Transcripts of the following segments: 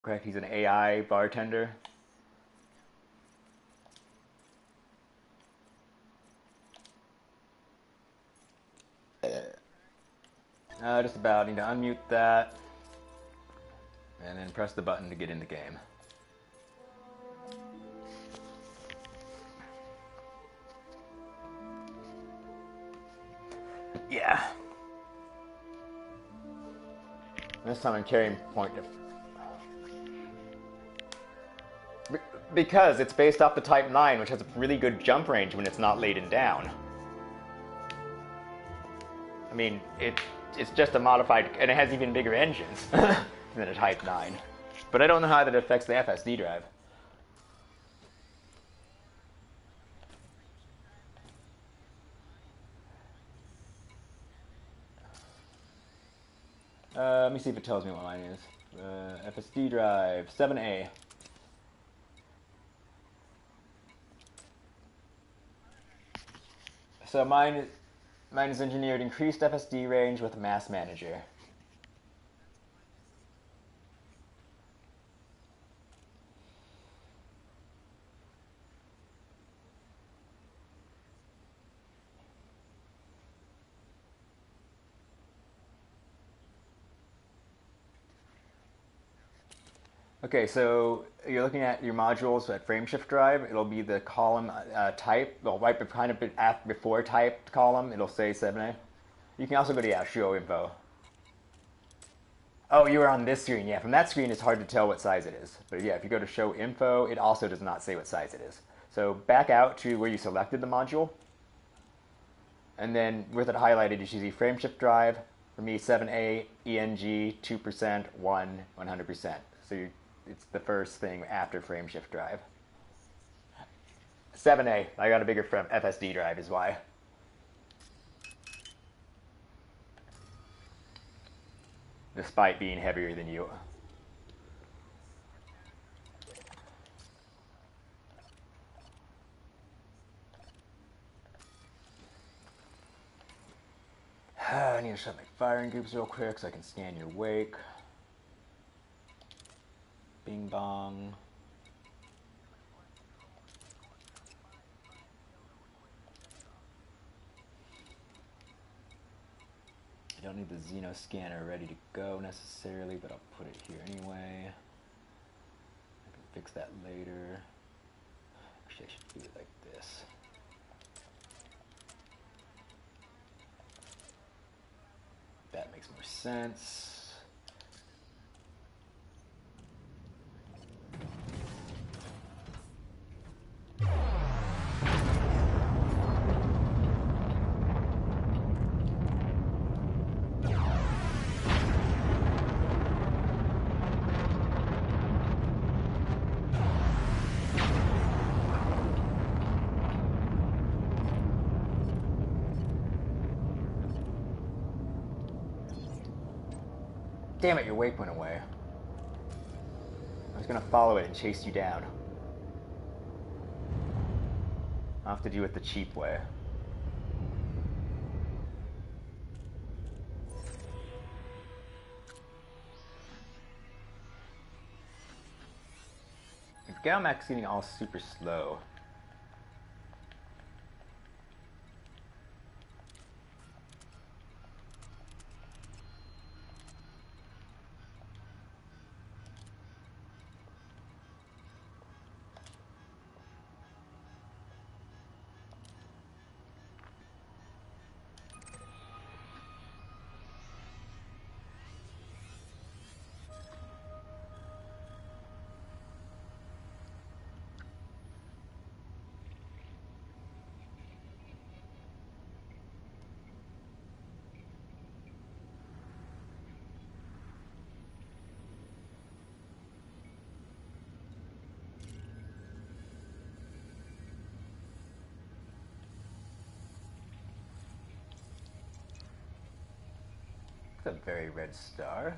Correct, he's an AI bartender. Just about. Need to unmute that. And then press the button to get in the game. Yeah. This time I'm carrying point. Because it's based off the Type 9, which has a really good jump range when it's not laden down. I mean, it's just a modified, and it has even bigger engines than a Type 9. But I don't know how that affects the FSD drive. Let me see if it tells me what mine is. FSD drive, 7A. So mine is engineered increased FSD range with mass manager. Okay, so you're looking at your modules at frameshift drive. It'll be the column type. Well, right behind it, before typed column, it'll say 7A. You can also go to show info. Oh, you were on this screen. Yeah, from that screen, it's hard to tell what size it is. But yeah, if you go to show info, it also does not say what size it is. So back out to where you selected the module. And then with it highlighted, you should see frameshift drive. For me, 7A, ENG, 2%, 100%. So it's the first thing after frameshift drive. 7A. I got a bigger FSD drive is why. Despite being heavier than you. I need to shut my firing groups real quick so I can scan your wake. Bing bong. I don't need the Xeno scanner ready to go necessarily, but I'll put it here anyway. I can fix that later. Actually, I should do it like this. That makes more sense. Damn it, your wake went away. I was gonna follow it and chase you down. I'll have to do it the cheap way. Galmax getting all super slow. It's a very red star.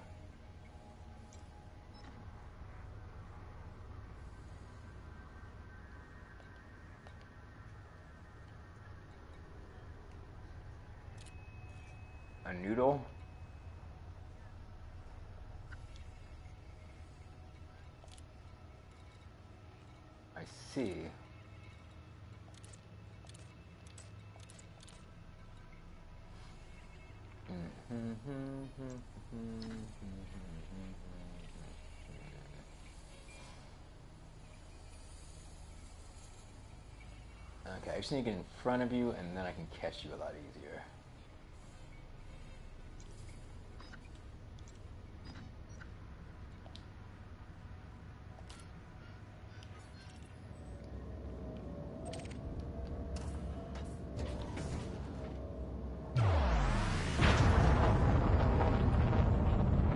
A noodle. see. Okay, I just need to get in front of you, and then I can catch you a lot easier.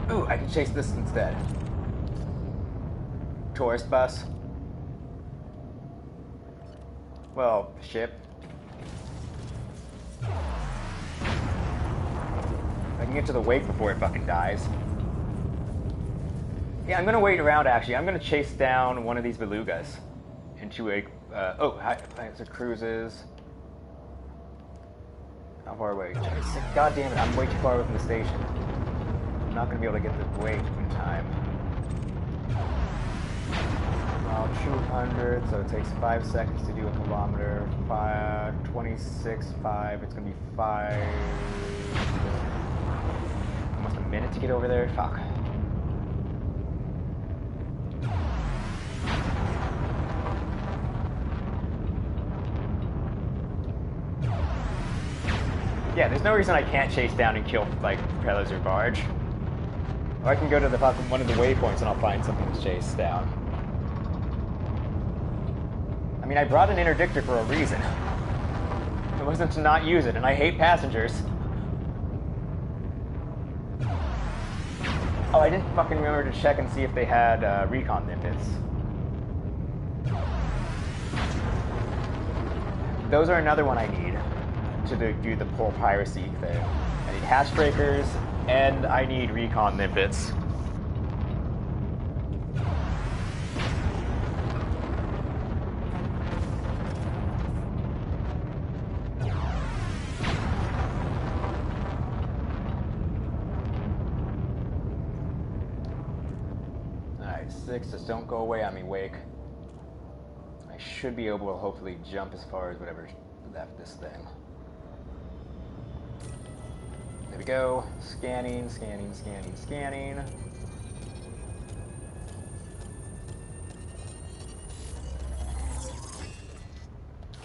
Ooh, I can chase this instead. Tourist bus. Well, ship. I can get to the wake before it fucking dies. Yeah, I'm gonna wait around actually. I'm gonna chase down one of these belugas into a. So cruises. How far away? God damn it, I'm way too far away from the station. I'm not gonna be able to get the wake in time. 200, so it takes 5 seconds to do a kilometer. 26.5, it's gonna be 5. Almost a minute to get over there. Fuck. Yeah, there's no reason I can't chase down and kill, like, Predators or Barge. Or I can go to the fucking one of the waypoints and I'll find something to chase down. I mean, I brought an interdictor for a reason. It wasn't to not use it, and I hate passengers. Oh, I didn't fucking remember to check and see if they had recon limpets. Those are another one I need to do the whole piracy thing. I need hatch breakers, and I need recon limpets. Alright, 6, just don't go away on me, Wake. I should be able to hopefully jump as far as whatever left this thing. There we go. Scanning, scanning, scanning, scanning.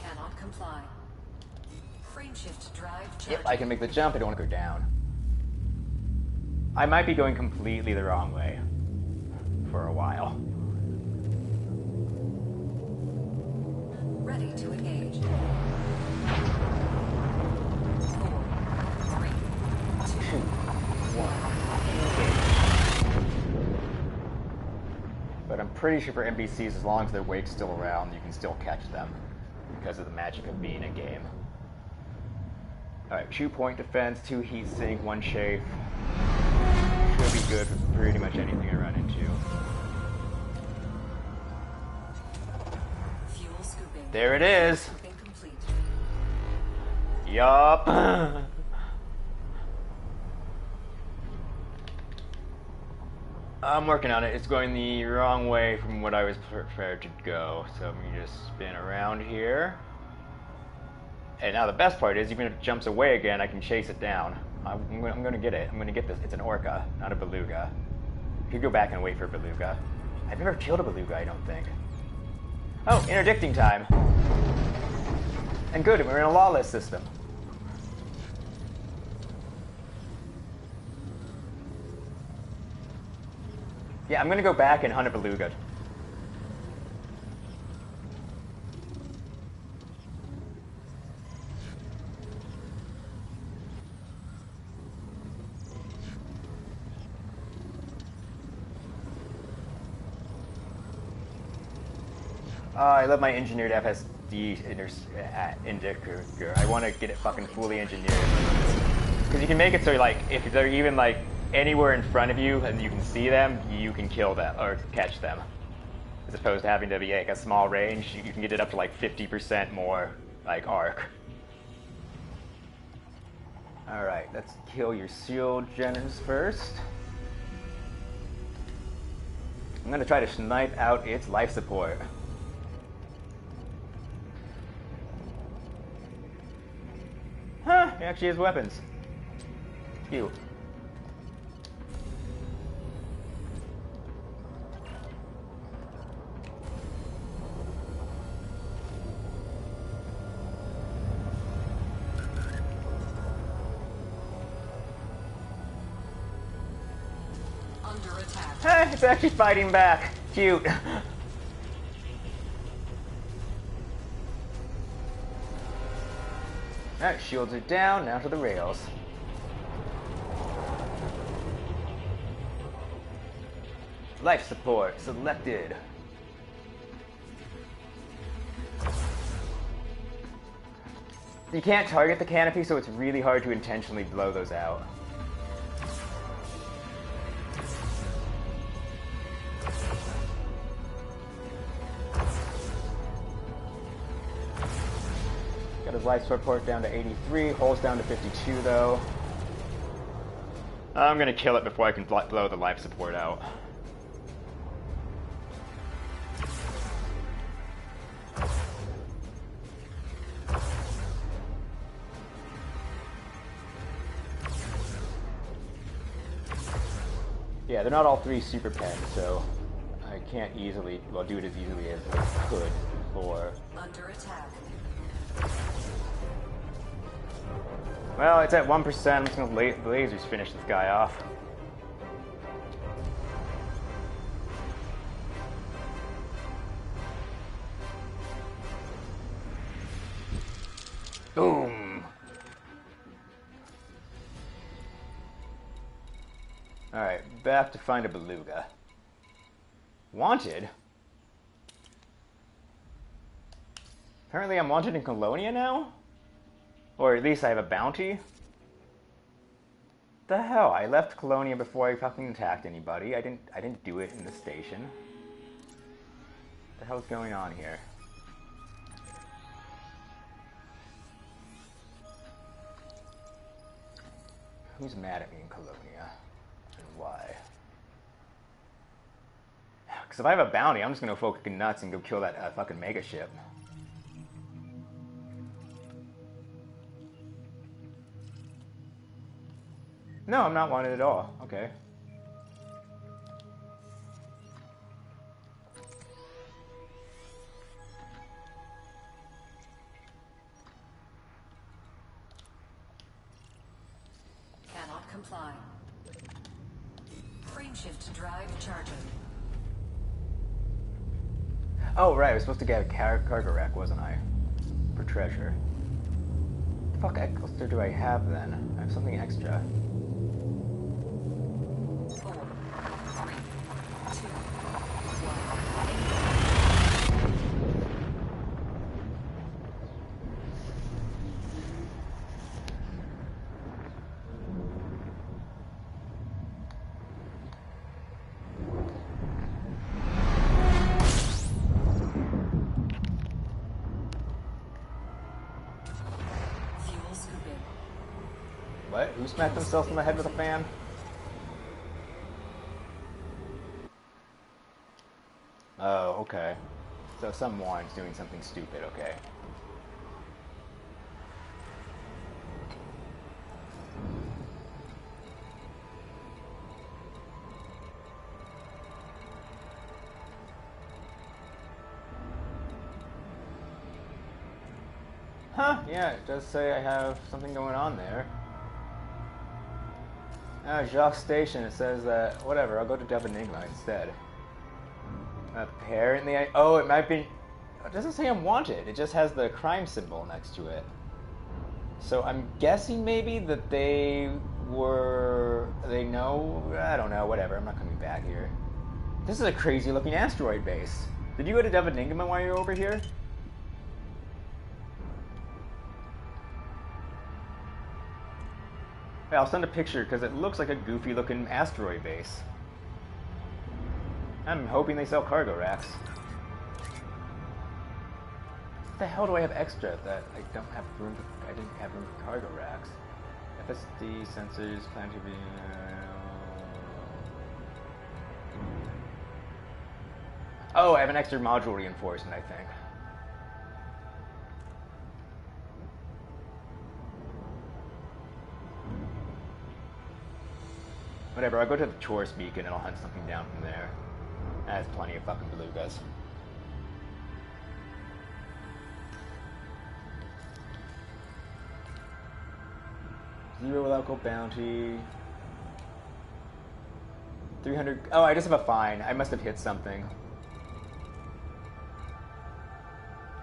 Cannot comply. Frame shift drive charging. Yep, I can make the jump. I don't want to go down. I might be going completely the wrong way for a while. Ready to engage. 4, 3, 2, 1. But I'm pretty sure for NPCs, as long as their wake's still around, you can still catch them because of the magic of being a game. Alright, 2 point defense, 2 heat sink, 1 chafe. Should be good for pretty much anything I run into. fuel scooping. There it is! Scooping complete. Yup! I'm working on it. It's going the wrong way from what I was prepared to go. So I'm going to just spin around here. And now the best part is, even if it jumps away again, I can chase it down. I'm going to get it. I'm going to get this. It's an orca, not a beluga. I could go back and wait for a beluga. I've never killed a beluga, I don't think. Oh, interdicting time. And good, we're in a lawless system. Yeah, I'm going to go back and hunt a beluga. I love my engineered FSD indicator. I want to get it fucking fully engineered. Because you can make it so, like, if they're even, like, anywhere in front of you and you can see them, you can kill them, or catch them. As opposed to having to be, like, a small range, you can get it up to, like, 50% more, like, arc. Alright, let's kill your shield gens first. I'm going to try to snipe out its life support. he actually has weapons. Cute. Under attack. Hey, it's actually fighting back. Cute. Alright, shields are down, now to the rails. Life support selected. You can't target the canopy, so it's really hard to intentionally blow those out. Got his life support down to 83, holes down to 52 though. I'm gonna kill it before I can blow the life support out. Yeah, they're not all three super pens, so I can't easily, well, do it as easily as I could before. Under attack. Well, it's at 1%. I'm just gonna lasers finish this guy off. Boom! Alright, back to find a beluga. Wanted? Apparently I'm wanted in Colonia now? Or at least I have a bounty? The hell? I left Colonia before I fucking attacked anybody. I didn't do it in the station. What the hell's going on here? Who's mad at me in Colonia? And why? Because if I have a bounty, I'm just gonna go fucking nuts and go kill that fucking mega ship. No, I'm not wanted at all. Okay. Cannot comply. Frame shift drive charging. Oh, right. I was supposed to get a cargo rack, wasn't I? For treasure. What the fuck extra do I have then? I have something extra. 4, 3, 2, 1. Fuel scooping. What? Who smacked themselves in the head with a fan? Oh, okay. So someone's doing something stupid, okay. Huh, yeah, it does say I have something going on there. Jacques Station, it says that, whatever, I'll go to Dub Enigma instead. Apparently oh, it might be, it doesn't say I'm wanted, it just has the crime symbol next to it. So I'm guessing maybe that they know, I don't know, whatever, I'm not coming back here. This is a crazy looking asteroid base. Did you go to Dub Enigma while you're over here? Yeah, I'll send a picture because it looks like a goofy looking asteroid base. I'm hoping they sell cargo racks. What the hell do I have extra that I don't have room for, I didn't have room for cargo racks? FSD sensors plan to be... Oh, I have an extra module reinforcement, I think. Whatever, I'll go to the tourist beacon and I'll hunt something down from there. That has plenty of fucking belugas. Zero local bounty. 300. Oh, I just have a fine. I must have hit something.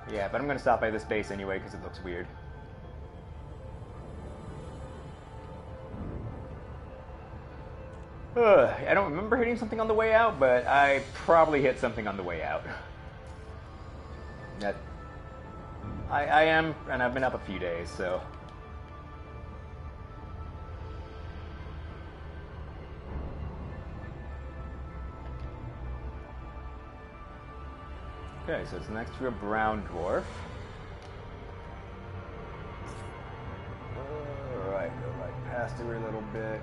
Yeah, but I'm gonna stop by this base anyway because it looks weird. I don't remember hitting something on the way out, but I probably hit something on the way out. That I am, and I've been up a few days, so. Okay, so it's next to a brown dwarf. Alright, go right past it a little bit.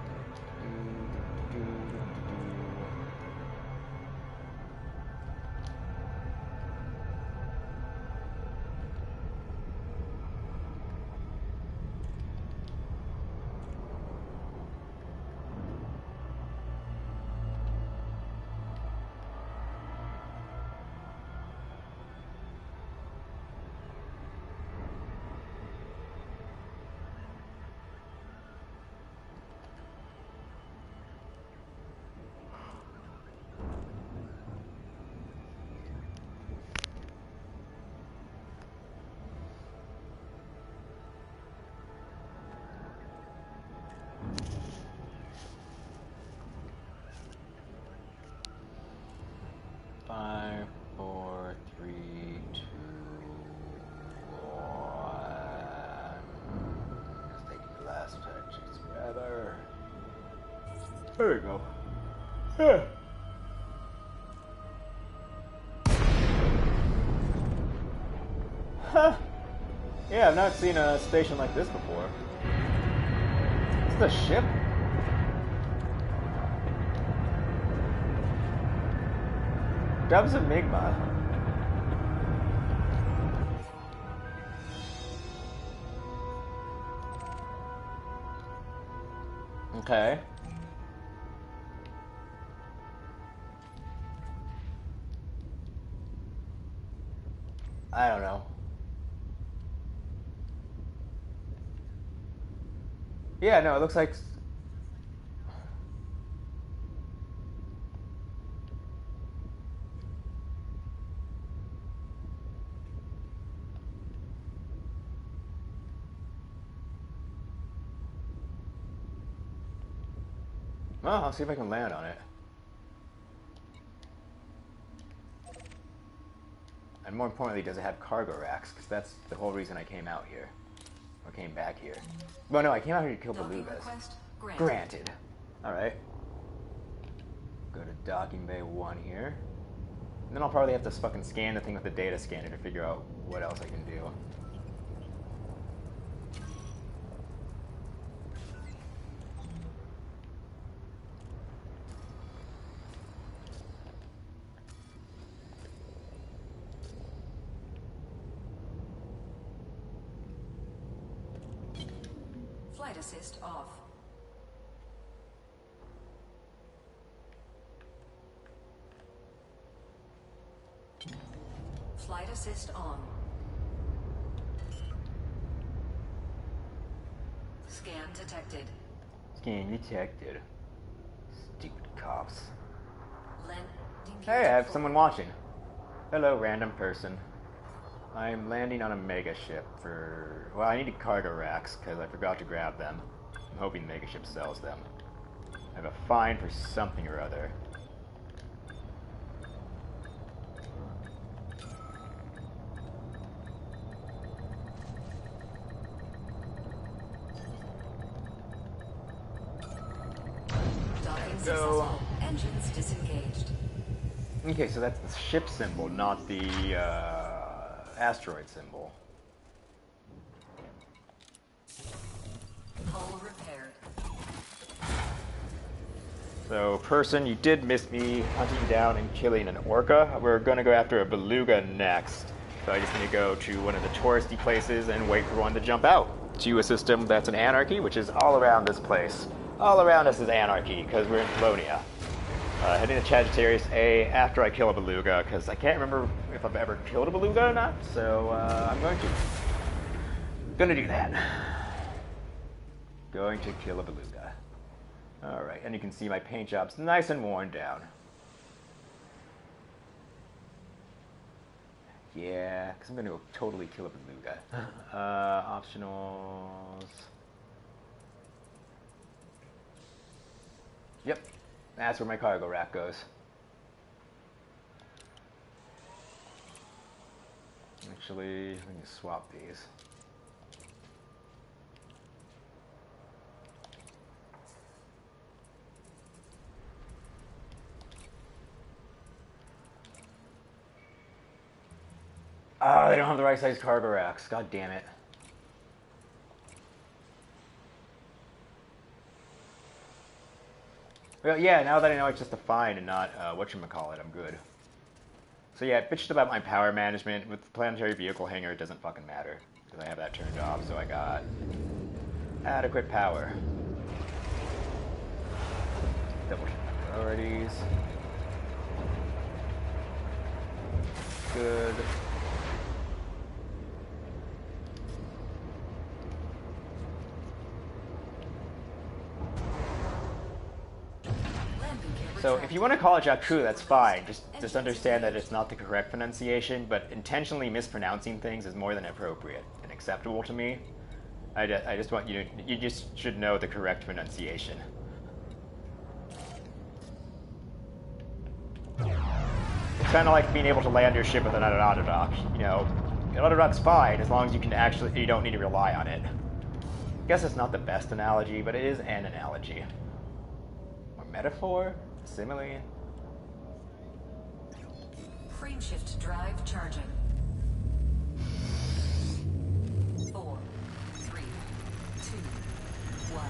Five, four, three, two, one. Just taking the last touches together. There we go. Yeah. Huh. Yeah, I've not seen a station like this before. Is this a ship? Dubs of Migma. Okay. I don't know. Yeah, no, it looks like... Well, I'll see if I can land on it. And more importantly, does it have cargo racks? Because that's the whole reason I came out here. Or came back here. Well, no, I came out here to kill belugas. Granted. Alright. Go to docking bay 1 here. And then I'll probably have to fucking scan the thing with the data scanner to figure out what else I can do. Flight assist off. Flight assist on. Scan detected. Scan detected. Stupid cops. Landing Hey, I have someone watching. Hello, random person. I'm landing on a mega ship for... Well, I needed cargo racks because I forgot to grab them. I'm hoping mega ship sells them. I have a fine for something or other. Docking Go. successful. Engines disengaged. Okay, so that's the ship symbol, not the asteroid symbol. Hull repaired. So, person, you did miss me hunting down and killing an orca. We're going to go after a beluga next. So I just need to go to one of the touristy places and wait for one to jump out. To a system that's an anarchy, which is all around this place. All around us is anarchy, because we're in Colonia. Heading to Sagittarius A after I kill a beluga, because I can't remember if I've ever killed a beluga or not, so I'm going to. Gonna do that. Going to kill a beluga. Alright, and you can see my paint job's nice and worn down. Yeah, because I'm going to go totally kill a beluga. Optionals. Yep, that's where my cargo rack goes. Actually, let me swap these. Oh, they don't have the right size cargo racks. God damn it. Well, yeah, now that I know it's just a find and not whatchamacallit, I'm good. So yeah, bitched about my power management. With the planetary vehicle hangar, it doesn't fucking matter. Because I have that turned off, so I got adequate power. Double check my priorities. Good. So if you want to call it Jakku, that's fine. Just understand that it's not the correct pronunciation, but intentionally mispronouncing things is more than appropriate and acceptable to me. I just want you to, you just should know the correct pronunciation. It's kind of like being able to land your ship with an autodock. You know, an autodock's fine as long as you don't need to rely on it. I guess it's not the best analogy, but it is an analogy. Or metaphor? Simile? Frameshift drive charging. 4, 3, 2, 1.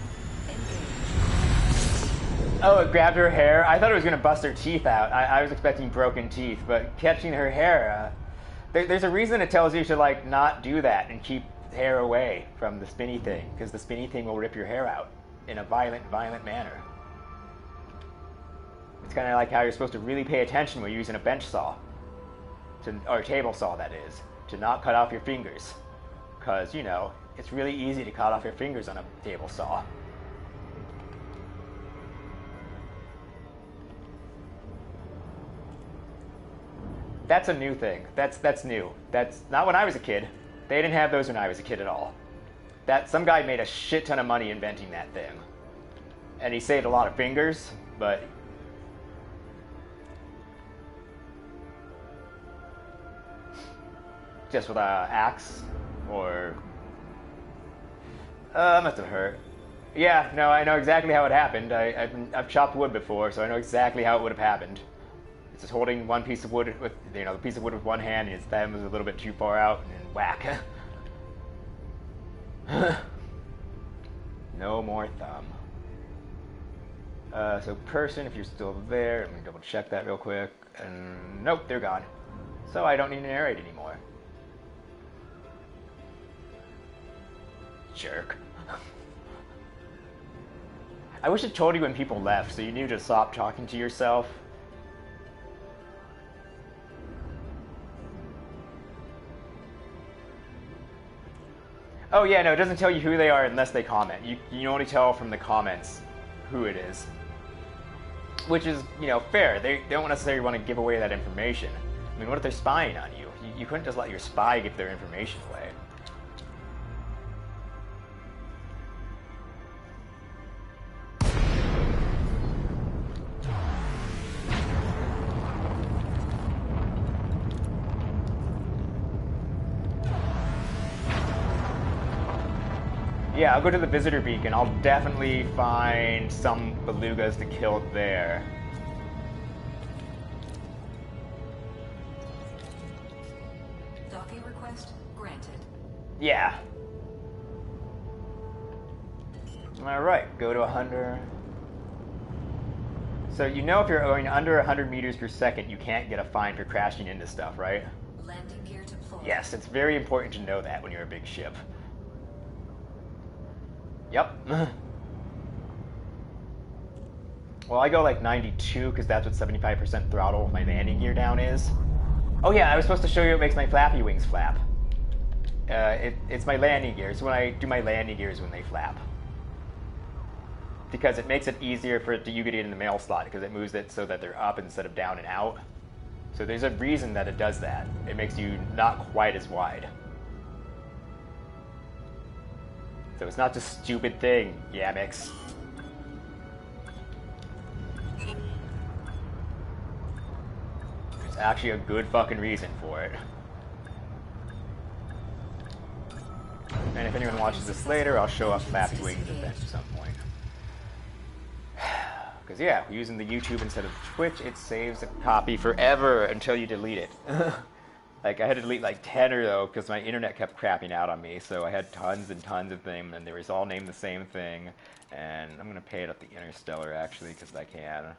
Engage. Oh, it grabbed her hair? I thought it was going to bust her teeth out. I was expecting broken teeth, but catching her hair, there's a reason it tells you to, like, not do that and keep hair away from the spinny thing, because the spinny thing will rip your hair out in a violent manner. It's kind of like how you're supposed to really pay attention when you're using a bench saw, or a table saw, that is, to not cut off your fingers. Because, you know, it's really easy to cut off your fingers on a table saw. That's a new thing. That's new. That's not when I was a kid. They didn't have those when I was a kid at all. Some guy made a shit ton of money inventing that thing. And he saved a lot of fingers, but just with an axe, or must have hurt. Yeah, no, I know exactly how it happened. I've chopped wood before, so I know exactly how it would have happened. It's just holding one piece of wood with, you know, the piece of wood with one hand, and his thumb was a little bit too far out, and then whack. No more thumb. So Carson, if you're still there, let me double check that real quick. And nope, they're gone. So I don't need to narrate anymore. Jerk. I wish it told you when people left, so you knew to stop talking to yourself. Oh yeah, no, it doesn't tell you who they are unless they comment. You only tell from the comments who it is. Which is, you know, fair. They don't necessarily want to give away that information. I mean, what if they're spying on you? You couldn't just let your spy give their information away. Yeah, I'll go to the visitor beacon. I'll definitely find some belugas to kill there. Docking request granted. Yeah. Alright, go to 100. So you know if you're going under 100 meters per second, you can't get a fine for crashing into stuff, right? Landing gear deployed. Yes, it's very important to know that when you're a big ship. Yep. Well, I go like 92 because that's what 75% throttle with my landing gear down is. Oh yeah, I was supposed to show you what makes my flappy wings flap. It's my landing gears. When I do my landing gears when they flap. Because it makes it easier for it to you get it in the mail slot because it moves it so that they're up instead of down and out. So there's a reason that it does that. It makes you not quite as wide. So it's not just a stupid thing, yammix. There's actually a good fucking reason for it. And if anyone watches this later, I'll show off Flappy Wings at some point. Because yeah, using the YouTube instead of Twitch, it saves a copy forever until you delete it. Like I had to delete like 10 or so because my internet kept crapping out on me. So I had tons and tons of them, and they were all named the same thing. And I'm gonna pay it up the Interstellar actually because I can.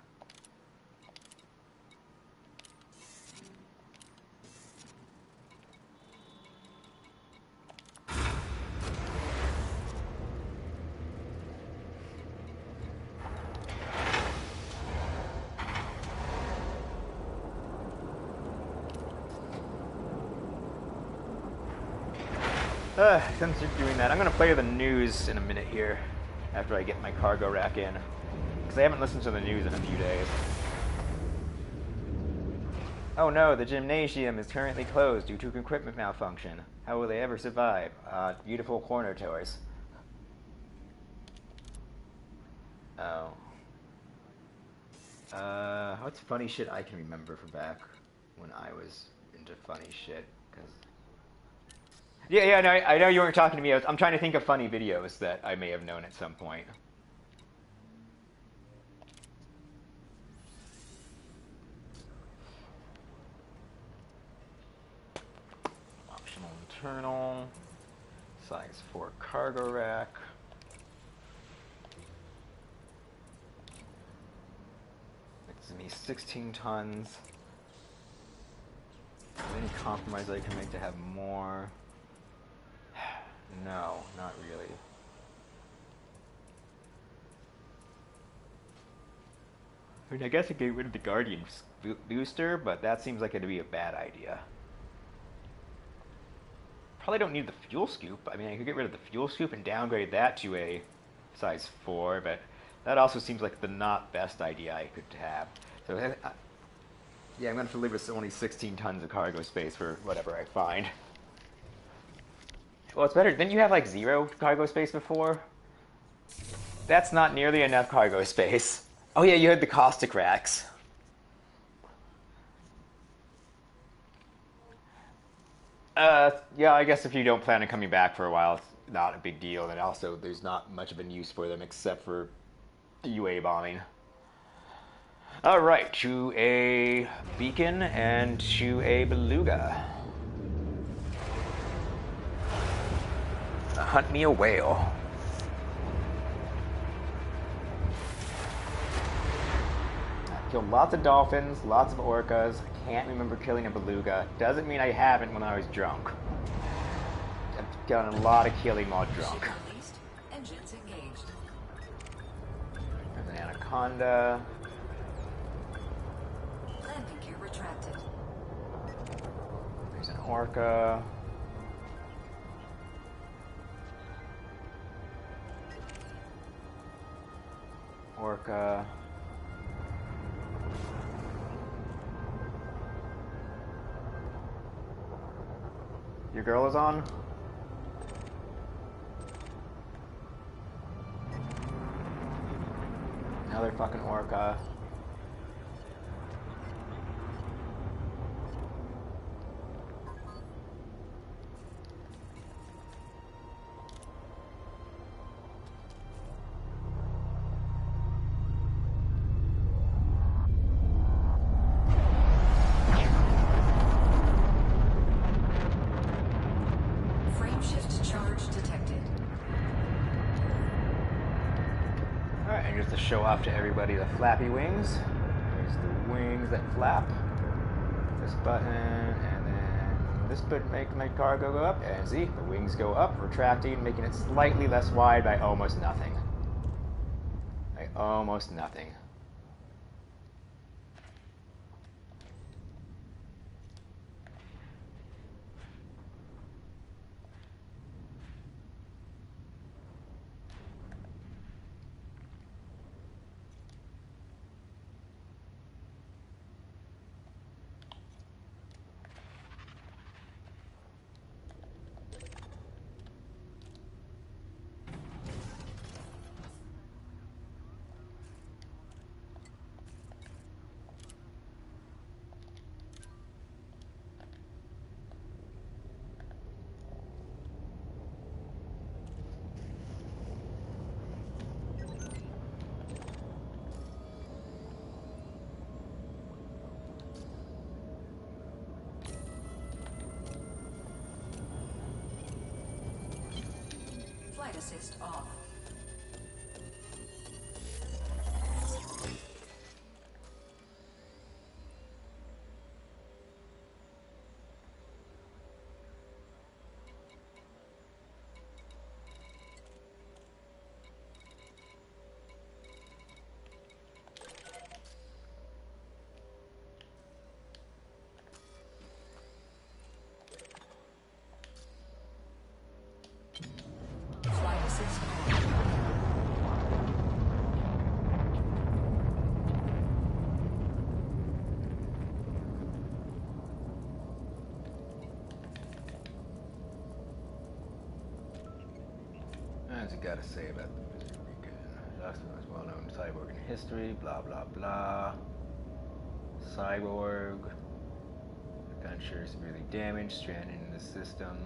Since you're doing that, I'm going to play the news in a minute here after I get my cargo rack in. Because I haven't listened to the news in a few days. Oh no, the gymnasium is currently closed due to equipment malfunction. How will they ever survive? Beautiful corner tours. Oh. What's funny shit I can remember from back when I was into funny shit? Because... Yeah, no, I know you weren't talking to me. I'm trying to think of funny videos that I may have known at some point. Optional internal. Size 4 cargo rack. It's me 16 tons. Is there any compromise I can make to have more? No, not really. I mean, I guess I could get rid of the Guardian booster, but that seems like it'd be a bad idea. Probably don't need the fuel scoop. I mean, I could get rid of the fuel scoop and downgrade that to a size 4, but that also seems like the not best idea I could have. So, yeah, I'm going to have to leave us only 16 tons of cargo space for whatever I find. Well, it's better. Didn't you have like 0 cargo space before? That's not nearly enough cargo space. Oh yeah, you had the caustic racks. Yeah, I guess if you don't plan on coming back for a while, it's not a big deal. And also, there's not much of a use for them except for UA bombing. Alright, to a beacon and to a beluga. Hunt me a whale. I killed lots of dolphins, lots of orcas. I can't remember killing a beluga. Doesn't mean I haven't when I was drunk. I've done a lot of killing while drunk. Engines engaged. There's an anaconda. Landing gear retracted. There's an orca. Orca. Your girl is on? Another fucking orca. Show off to everybody the flappy wings. There's the wings that flap. This button, and then this button make my cargo go up. And see, the wings go up, retracting, making it slightly less wide by almost nothing. By almost nothing. Flight assist off. Flight assist on. As you gotta say about the Pacific Rican. That's the most well-known cyborg in history, blah blah blah. Cyborg. Gunshare severely damaged, stranded in the system.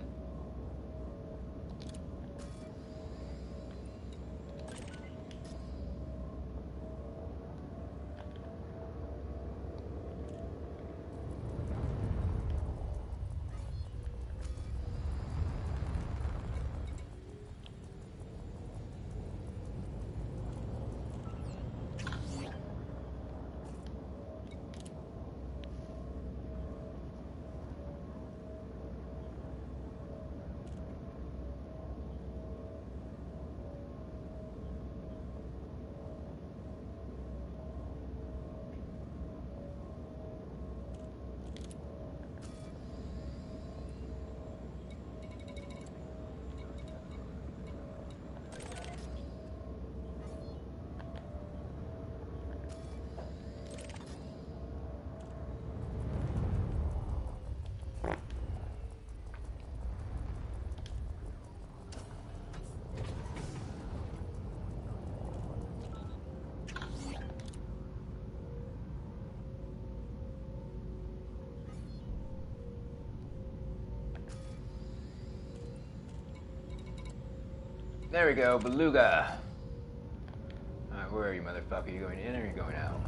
There we go, Beluga. Alright, where are you, motherfucker? You going in or are you going out?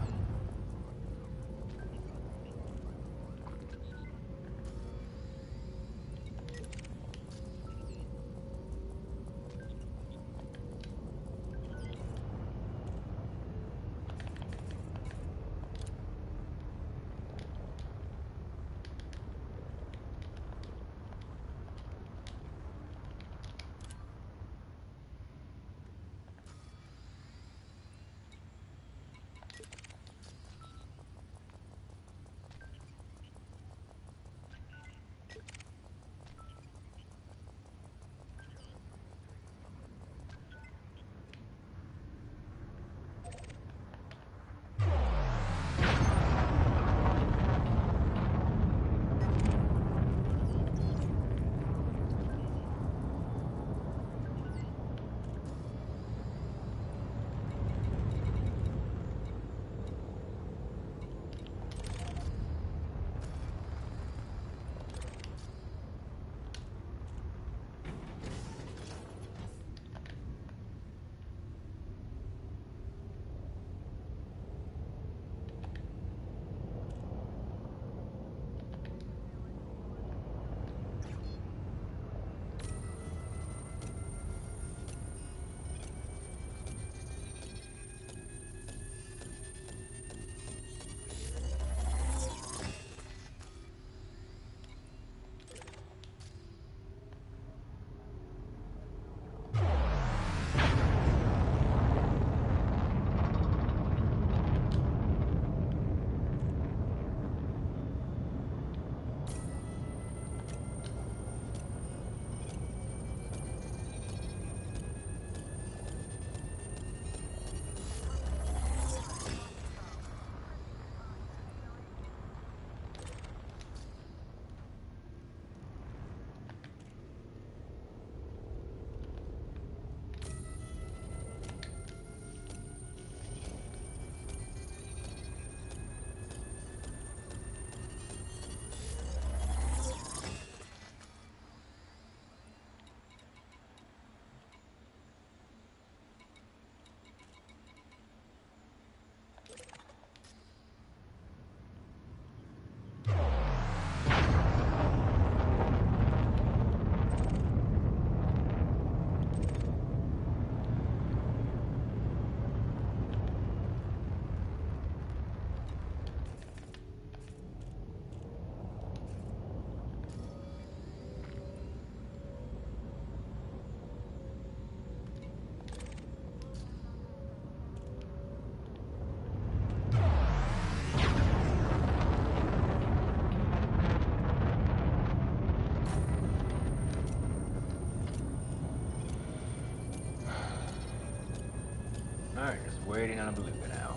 on a beluga now.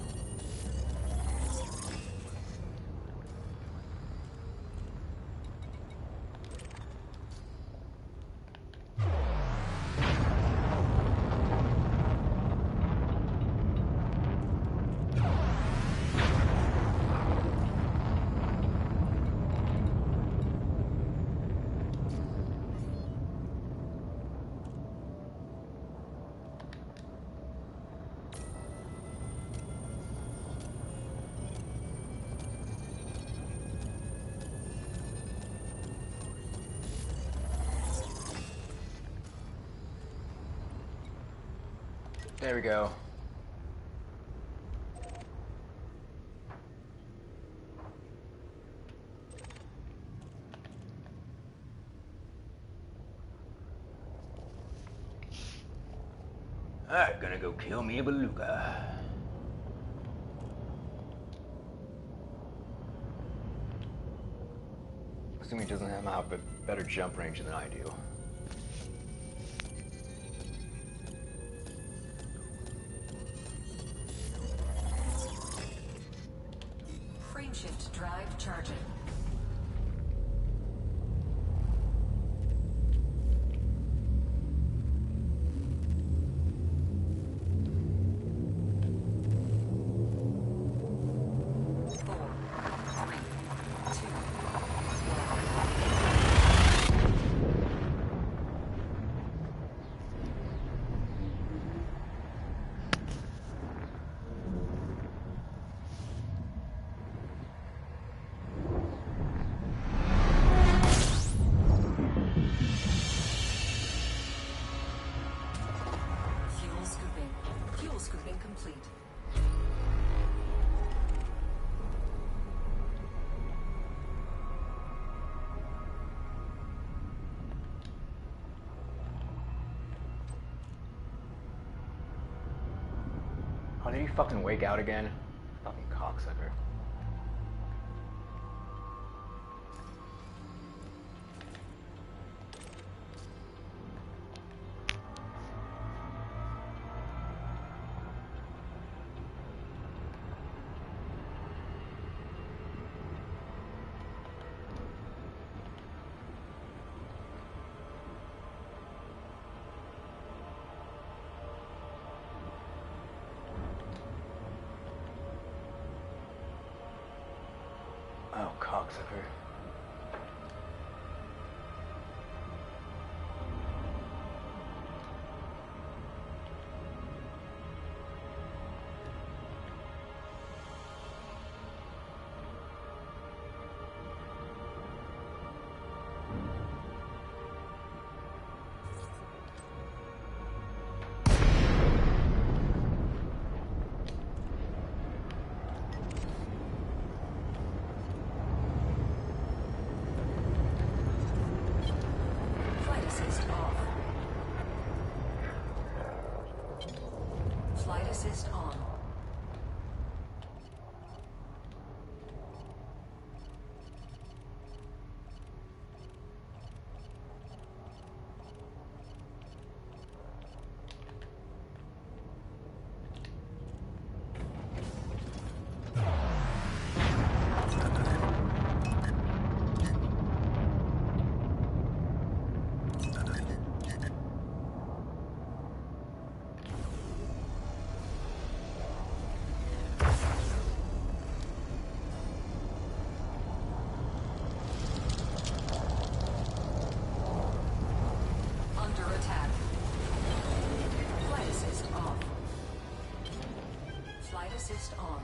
There we go. Alright, gonna go kill me a beluga. Assuming he doesn't have a better jump range than I do. Frameshift drive charging. Fuel scooping complete. Oh, did he fucking wake out again? Fucking cocksucker. Oh, cocksucker. Flight assist on. Assist on.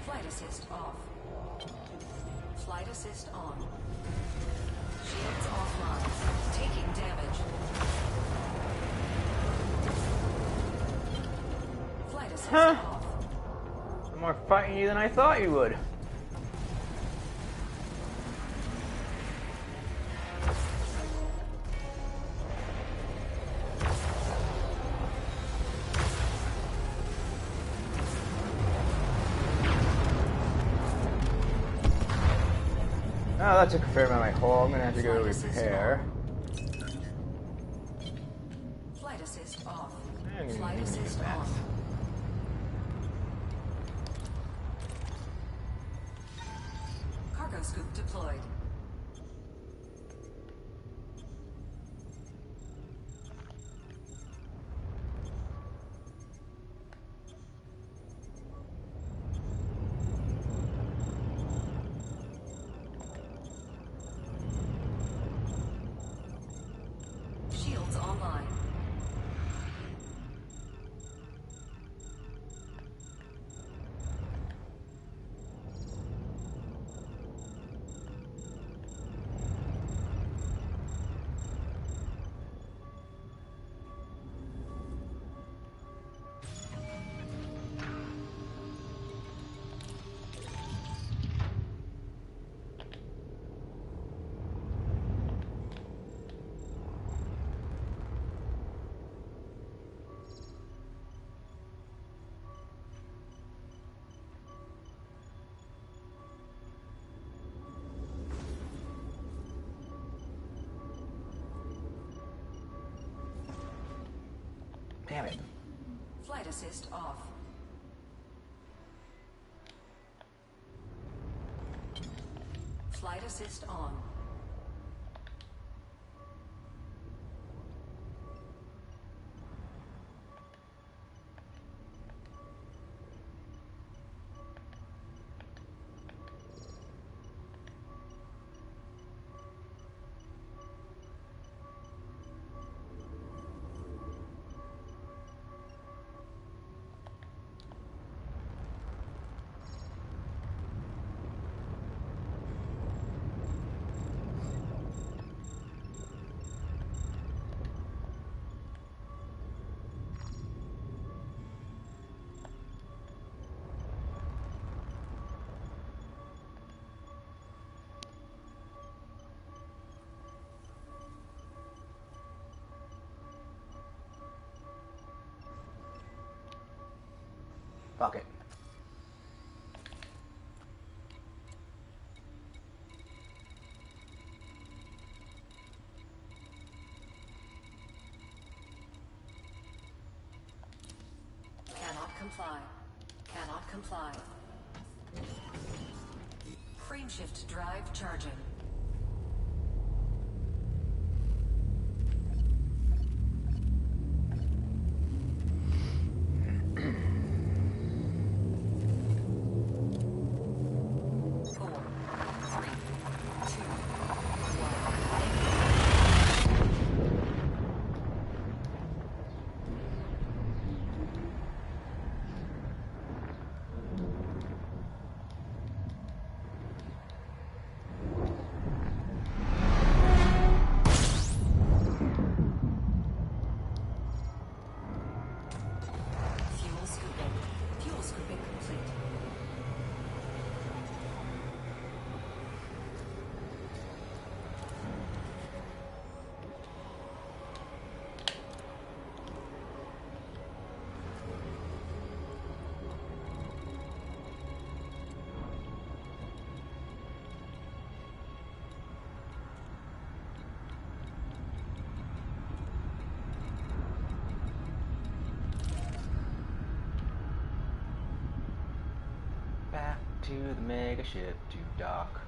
Flight assist off. Flight assist on. Shields offline. Taking damage. Flight assist off. I'm more fighting you than I thought you would. Oh, that took a fair amount of my hull. I'm gonna have to go repair. Flight assist off. I'm gonna Flight need to assist do that. on. Cargo scoop deployed. Shields online. Damn it. Flight assist off. Flight assist on. Fuck it. Cannot comply. Cannot comply. Frameshift drive charging. Four, three, two, fuel scooping. Fuel scooping complete. Back to the mega ship to dock.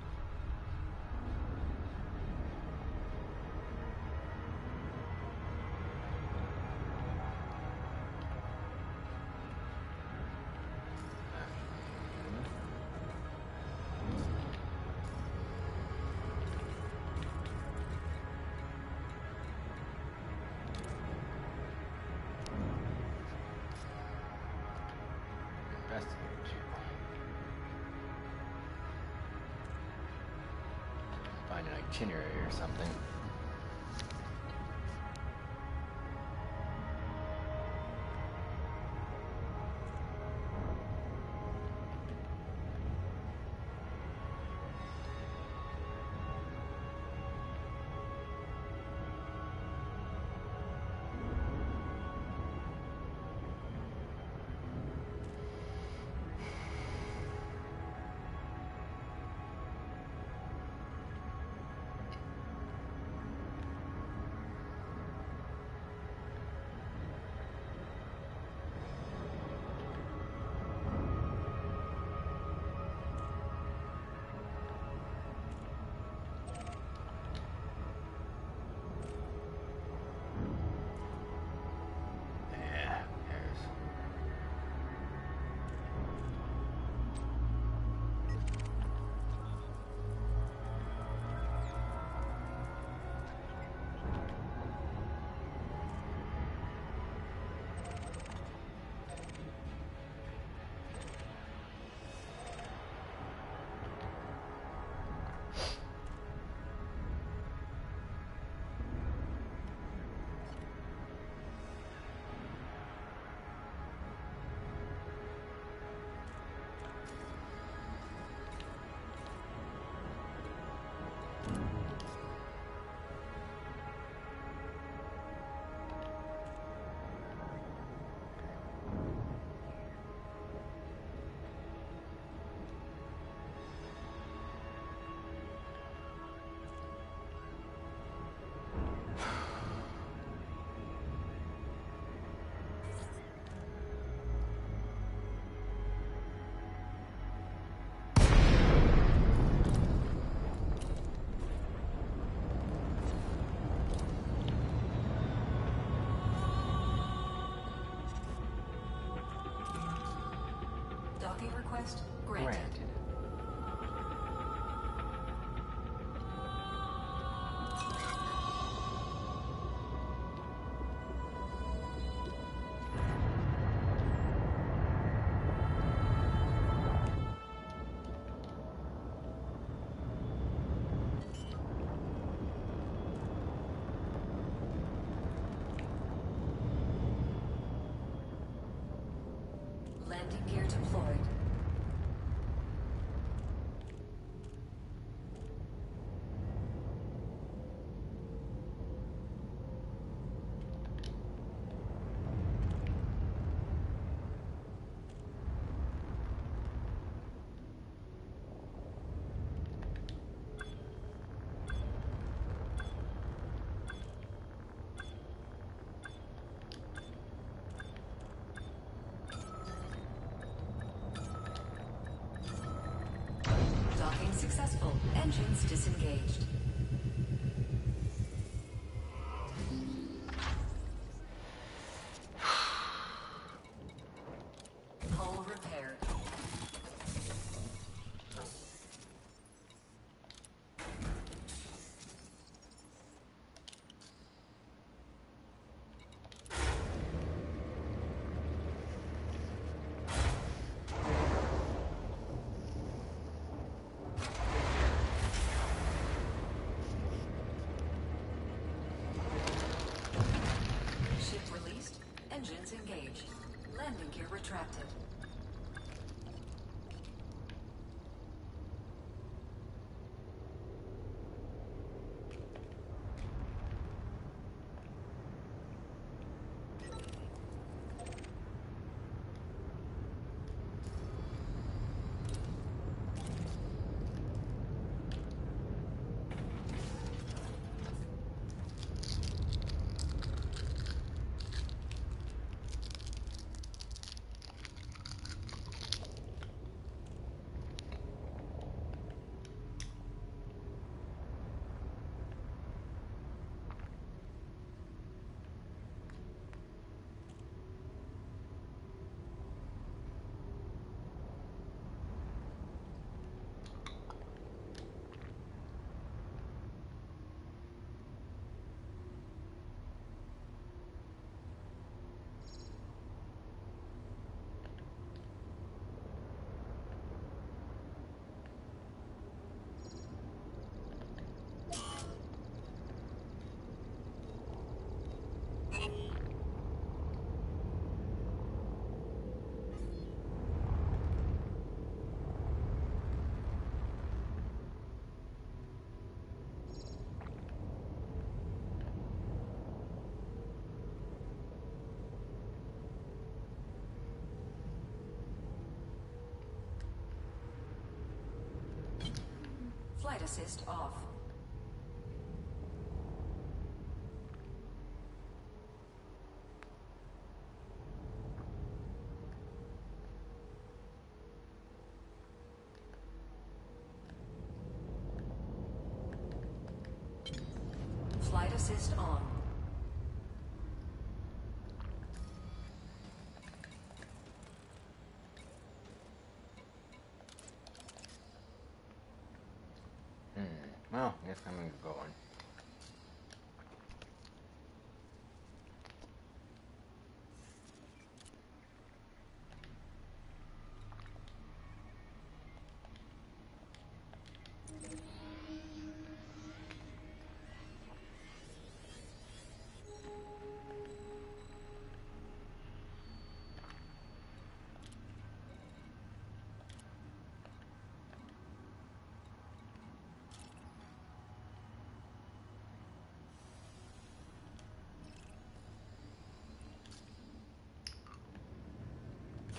Investigate you. Find an itinerary or something. Docking request granted. Landing gear deployed. Docking successful. Engines disengaged. Hull repaired. Ship released. Engines engaged. Landing gear retracted. Flight assist off. Flight assist on. Well, I guess I'm gonna go on.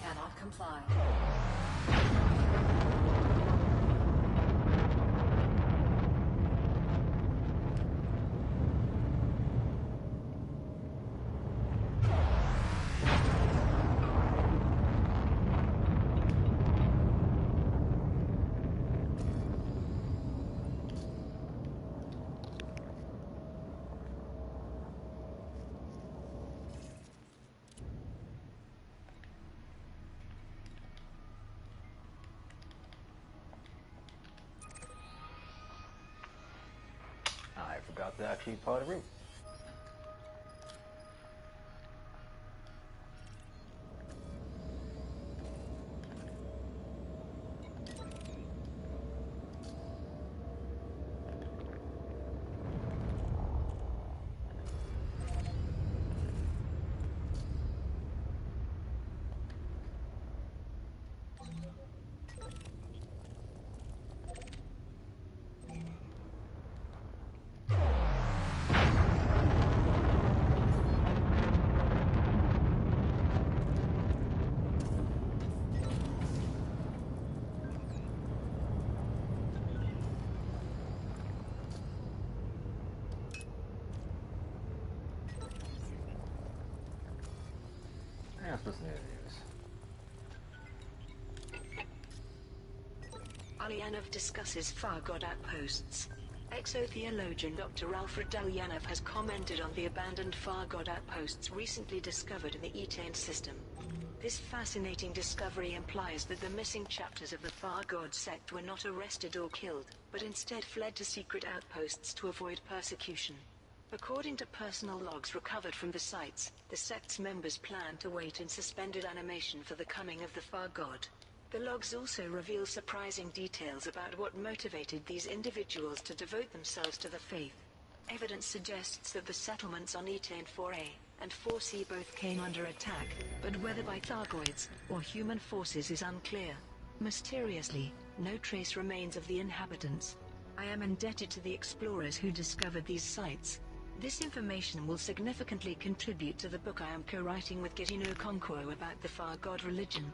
Cannot comply. forgot to actually follow the route. Let's listen to the news. Ulyanov discusses Far God outposts. Exotheologian Dr. Alfred Ulyanov has commented on the abandoned Far God outposts recently discovered in the Etane system. This fascinating discovery implies that the missing chapters of the Far God sect were not arrested or killed, but instead fled to secret outposts to avoid persecution. According to personal logs recovered from the sites, the sect's members plan to wait in suspended animation for the coming of the Far God. The logs also reveal surprising details about what motivated these individuals to devote themselves to the faith. Evidence suggests that the settlements on Etane 4A and 4C both came under attack, but whether by Thargoids or human forces is unclear. Mysteriously, no trace remains of the inhabitants. I am indebted to the explorers who discovered these sites. This information will significantly contribute to the book I am co-writing with Gitino Konkwo about the Far God religion.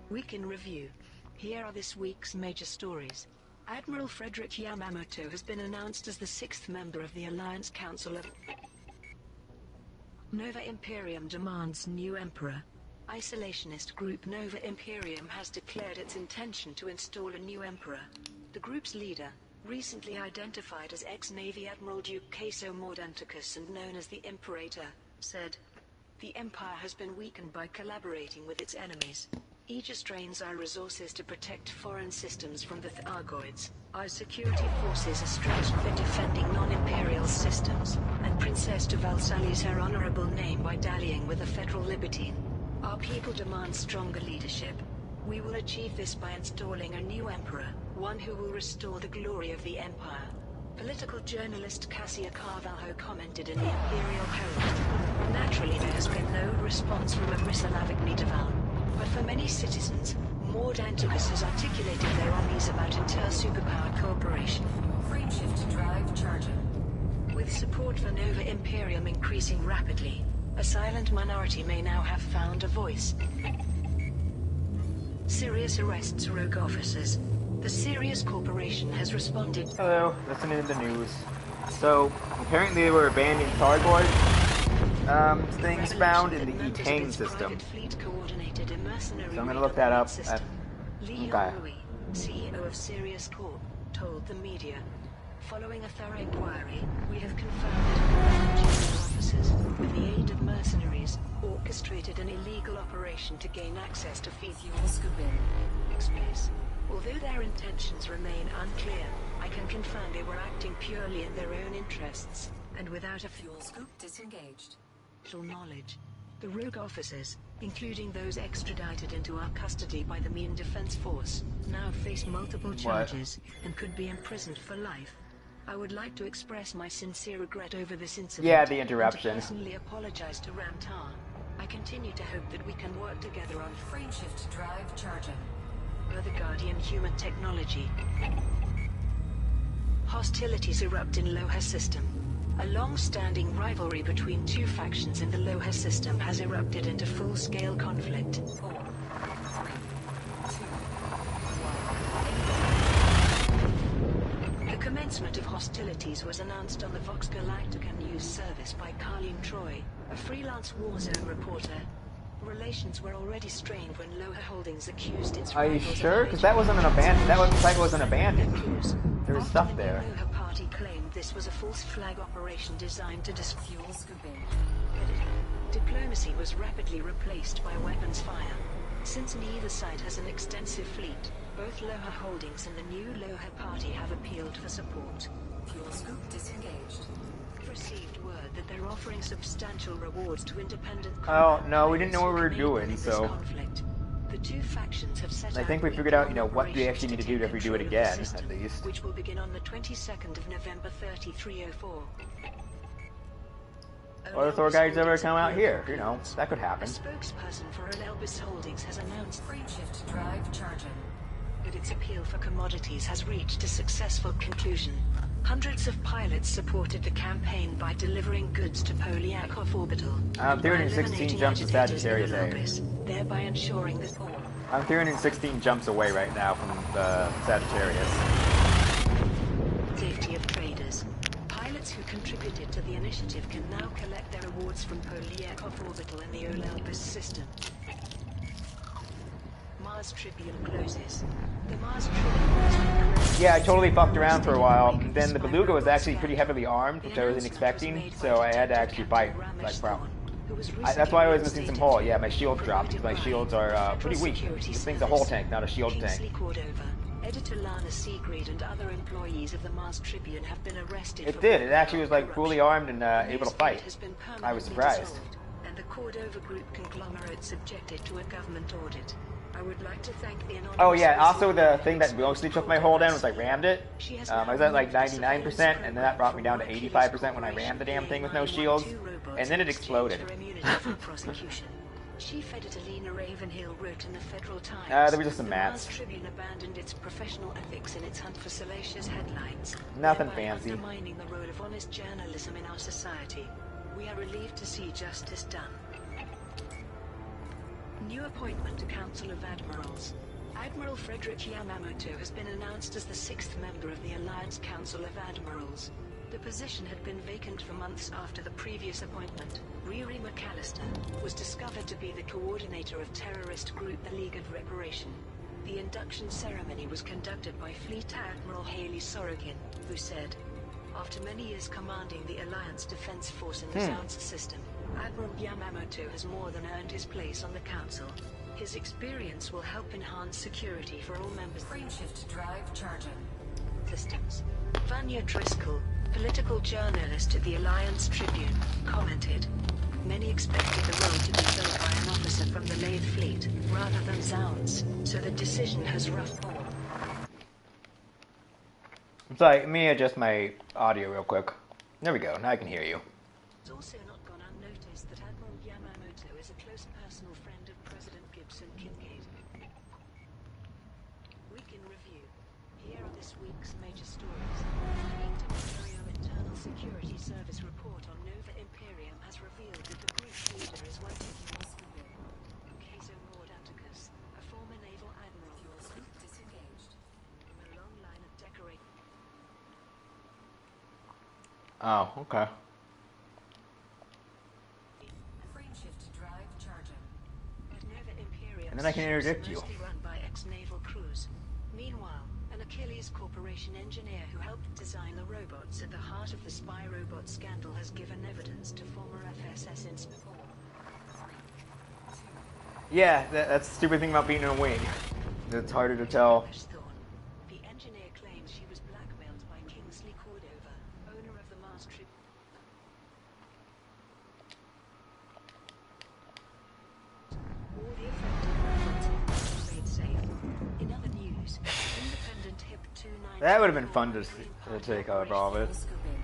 Week in Review. Here are this week's major stories. Admiral Frederick Yamamoto has been announced as the 6th member of the Alliance Council of Nova Imperium demands new emperor. Isolationist group Nova Imperium has declared its intention to install a new emperor. The group's leader, recently identified as ex-Navy Admiral Duke Caso Mordanticus and known as the Imperator, said, "The Empire has been weakened by collaborating with its enemies. Aegis drains our resources to protect foreign systems from the Thargoids. Our security forces are stretched for defending non-imperial systems, and Princess Deval sullies her honorable name by dallying with a federal libertine. Our people demand stronger leadership. We will achieve this by installing a new emperor, one who will restore the glory of the Empire." Political journalist Cassia Carvalho commented in the Imperial Herald. Naturally there has been no response from Arissa Lavigny-Deval, but for many citizens, Mordanticus has articulated their unease about inter-superpowered cooperation. Frameshift drive charging. With support for Nova Imperium increasing rapidly, a silent minority may now have found a voice. Sirius arrests rogue officers. The Sirius Corporation has responded. Hello, listening to the news. So, apparently they were abandoned Thargoid things found in the Etane system. So I'm gonna look that up. Lee Okay. Louis, CEO of Sirius Corp, told the media, "Following a thorough inquiry, we have confirmed that American general officers, with the aid of mercenaries, orchestrated an illegal operation to gain access to feed Fuel scooping. space. Although their intentions remain unclear, I can confirm they were acting purely in their own interests, and without a Fuel scoop disengaged. knowledge. The rogue officers, including those extradited into our custody by the Mean Defense Force, now face multiple charges and could be imprisoned for life. I would like to express my sincere regret over this incident. Yeah, the and interruption. to personally apologize to Ramtar. I continue to hope that we can work together on Frameshift drive charging. further Guardian human technology. Hostilities erupt in Loha system. A long-standing rivalry between two factions in the Loha system has erupted into full-scale conflict. 4, 3, 2, 1. The commencement of hostilities was announced on the Vox Galactica news service by Carleen Troy, a freelance war zone reporter. Relations were already strained when Loha Holdings accused its Are you rivals of sure? Because that wasn't an abandoned. Site wasn't abandoned. There was After stuff the there. new Loha party claimed this was a false flag operation designed to Fuel scooping. Diplomacy was rapidly replaced by weapons fire. Since neither side has an extensive fleet, both Loha Holdings and the new Loha party have appealed for support. Fuel scoop disengaged. Received word that they're offering substantial rewards to independent. Oh no, we didn't know pilots what we were who can aid doing, in this so conflict. The two factions have set I think we figured out, what we actually need to do if we do it again, at least. Which will begin on the 22nd of November 3304. Or if our guys ever come out here, that could A happen. spokesperson for Elbis Holdings has announced Free shift drive charging. that its appeal for commodities has reached a successful conclusion. Hundreds of pilots supported the campaign by delivering goods to Polyakov Orbital. I'm and by 316 eliminating jumps to agitators in Sagittarius A. Elbis, thereby ensuring that all I'm 316 jumps away right now from the Sagittarius. safety of traders. Pilots who contributed to the initiative can now collect their rewards from Polyakov Orbital in the Elbis system. Mars Tribune closes. The Mars Tribune has been closed. Yeah, I totally fucked around for a while. And then the Beluga was actually pretty heavily armed, which I wasn't expecting, so I had to actually fight like pro. That's why I was missing some hull. Yeah, my shield dropped because my shields are pretty weak. This thing's a hull tank, not a shield tank. Kingsley Cordova, editor Lana Seagreed, and other employees of the Mars Tribune have been arrested. It for did. It actually was like corruption. fully armed and The able to newsfeed fight. has been I was permanently surprised. dissolved, and the Cordova Group conglomerate subjected to a government audit. I would like to thank the anonymous. Oh yeah, also the whistleblower thing that mostly took my hull down was I rammed it. I was at like 99%, and then that brought me down to 85% when I rammed the damn thing with no shields, and then it exploded. Chief editor Lena Ravenhill wrote in the Federal Times. There was just some the mats. Mars Tribune abandoned its professional ethics in its hunt for salacious headlines. Nothing thereby fancy. Undermining the role of honest journalism in our society. We are relieved to see justice done. New appointment to Council of Admirals. Admiral Frederick Yamamoto has been announced as the 6th member of the Alliance Council of Admirals. The position had been vacant for months after the previous appointment. Riri McAllister was discovered to be the coordinator of terrorist group the League of Reparation. The induction ceremony was conducted by Fleet Admiral Haley Sorokin, who said, "After many years commanding the Alliance Defense Force in the Zounds system, Admiral Yamamoto has more than earned his place on the Council. His experience will help enhance security for all members of Free shift drive charging. systems." Vanya Driscoll, political journalist at the Alliance Tribune, commented, "Many expected the role to be filled by an officer from the Lathe Fleet, rather than Zounds, so the decision has rough ball." Sorry, let me adjust my audio real quick. There we go, now I can hear you. It's also not gone unnoticed that Admiral Yamamoto is a close personal friend of President Gibson Kincaid. Week in review. Here are this week's major stories. The Intermediario Internal Security Service report on Nova Imperium has revealed that the group's leader is one Caso Mordauticus, a former naval admiral. Fuel scoop disengaged. From a long line of decorated. Oh, okay. Free shift drive charging. Nova Imperium And then I can interdict you. mostly run by ex-naval crews. Meanwhile, an Achilles Corporation engineer who helped design the robots at the heart of the spy robot scandal has given evidence to former FSS inspector. Yeah, that's the stupid thing about being in a wing. It's harder to tell. The engineer claims she was blackmailed by Kingsley Cordova, owner of the Mars Tribune. All the affected robots have been made safe. In other news, independent HIP 29. That would have been fun to take over all of it. Fuel scooping.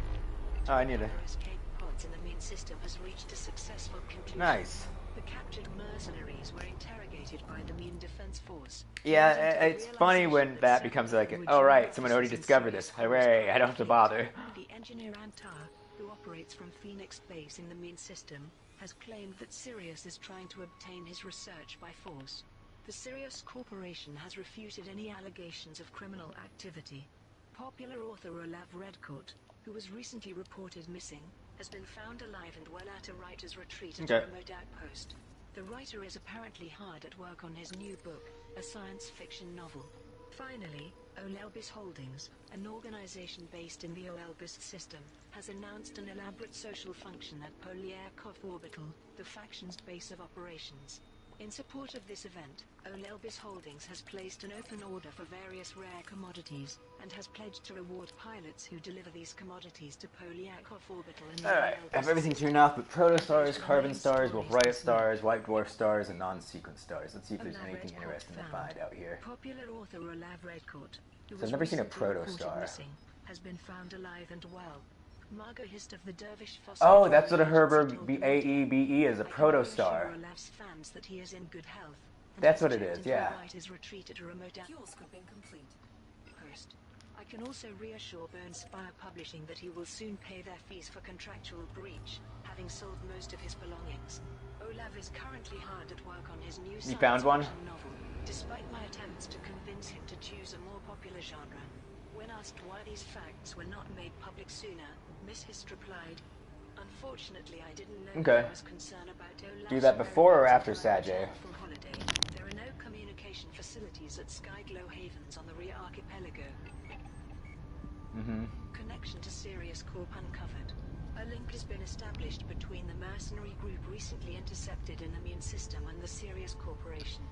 Oh, I need to. Escape pods in the main system has reached a successful conclusion. Nice. The captured mercenaries were interrogated by the Mine Defense Force. Yeah, it's funny when that becomes like, oh right, someone already discovered this. Hooray, I don't have to bother. The engineer Antar, who operates from Phoenix Base in the Mine system, has claimed that Sirius is trying to obtain his research by force. The Sirius Corporation has refuted any allegations of criminal activity. Popular author Olav Redcoat, who was recently reported missing, has been found alive and well at a writer's retreat at a remote outpost. The writer is apparently hard at work on his new book, a science fiction novel. Finally, Olelbis Holdings, an organization based in the Olelbis system, has announced an elaborate social function at Polyakov Orbital, the faction's base of operations. In support of this event, Olelbis Holdings has placed an open order for various rare commodities, and has pledged to reward pilots who deliver these commodities to Polyakov Orbital in the Alright, I have Olelbis everything system. turned off but protostars, Those carbon remain stars, stories Wolf-Rayet this week. stars, white dwarf stars, and non-sequence stars. Let's see if there's Olav anything Redcourt interesting to found. find out here. Popular author Olav Redcourt, who So was I've never seen a recently reported protostar. missing, has been found alive and well. Margot Hist of the Dervish Fossil Oh, that's what a Agency Herbert told the AEBE is, a I can reassure protostar. Olav's fans that he is in good health. And That's has what it checked is, into yeah. a writer's retreat at a remote Fuel scooping complete. outpost. I can also reassure Burnspire Publishing that he will soon pay their fees for contractual breach, having sold most of his belongings. Olav is currently hard at work on his new You science found one? fiction novel, despite my attempts to convince him to choose a more popular genre. When asked why these facts were not made public sooner, Miss Hist replied, "Unfortunately, I didn't know Okay. there was concern about Olav's Do that before or whereabouts after until I Saturday? returned from holiday. There are no communication facilities at Skyglow Havens on the Rear Archipelago. Connection to Sirius Corp uncovered. A link has been established between the mercenary group recently intercepted in the Mune system and the Sirius Corporation.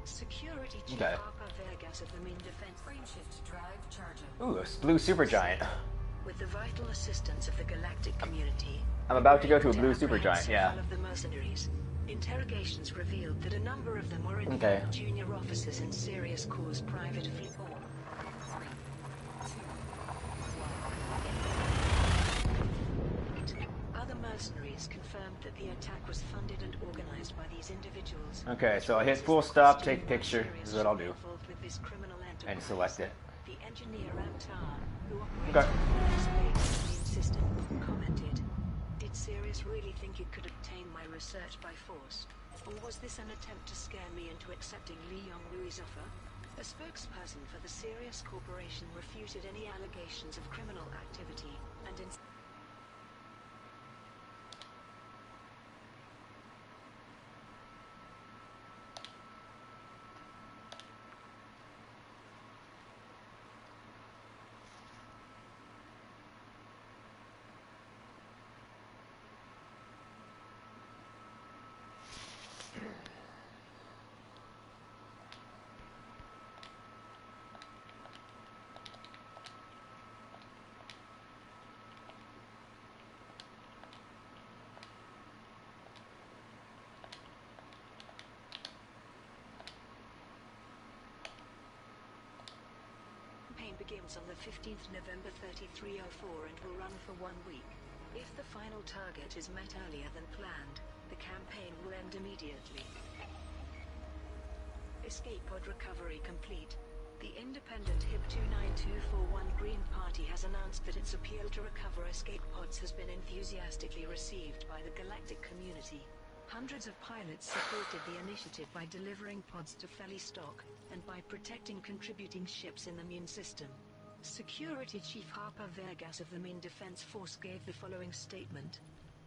Security Chief Okay. Harper Vergas of the Mune Defense, Frameshift drive charging. Ooh, a blue supergiant. with the vital assistance of the galactic community, I'm about to go to a were blue able apprehend supergiant, yeah. several of the mercenaries. Interrogations revealed that a number of them were in Okay. fact junior officers in Sirius Corps' private fleet. 3, 2, 1. Other mercenaries confirmed that the attack was funded and organized by these individuals. Okay, so I'll hit full stop, take picture, is what I'll do. Involved with this criminal And enterprise. select it. The engineer Amtar, who operates Okay. the space system, commented, "Did Sirius really think it could obtain my research by force? Or was this an attempt to scare me into accepting Li Yonglui's offer?" A spokesperson for the Sirius Corporation refuted any allegations of criminal activity, and campaign begins on the 15th November 3304 and will run for 1 week. If the final target is met earlier than planned, the campaign will end immediately. Escape pod recovery complete. The independent HIP 29241 Green Party has announced that its appeal to recover escape pods has been enthusiastically received by the galactic community. Hundreds of pilots supported the initiative by delivering pods to Felistock, and by protecting contributing ships in the Mune system. Security Chief Harper Vergas of the Mune Defense Force gave the following statement.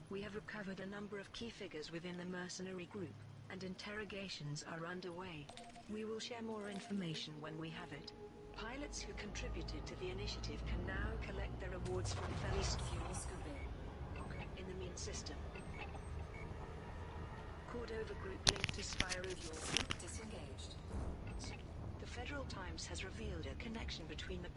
"We have recovered a number of key figures within the mercenary group, and interrogations are underway. We will share more information when we have it. Pilots who contributed to the initiative can now collect their rewards from Felistock Fuel scooping. in the Mune system. Cordova Group linked to Spyro. Disengaged. The Federal Times has revealed a connection between the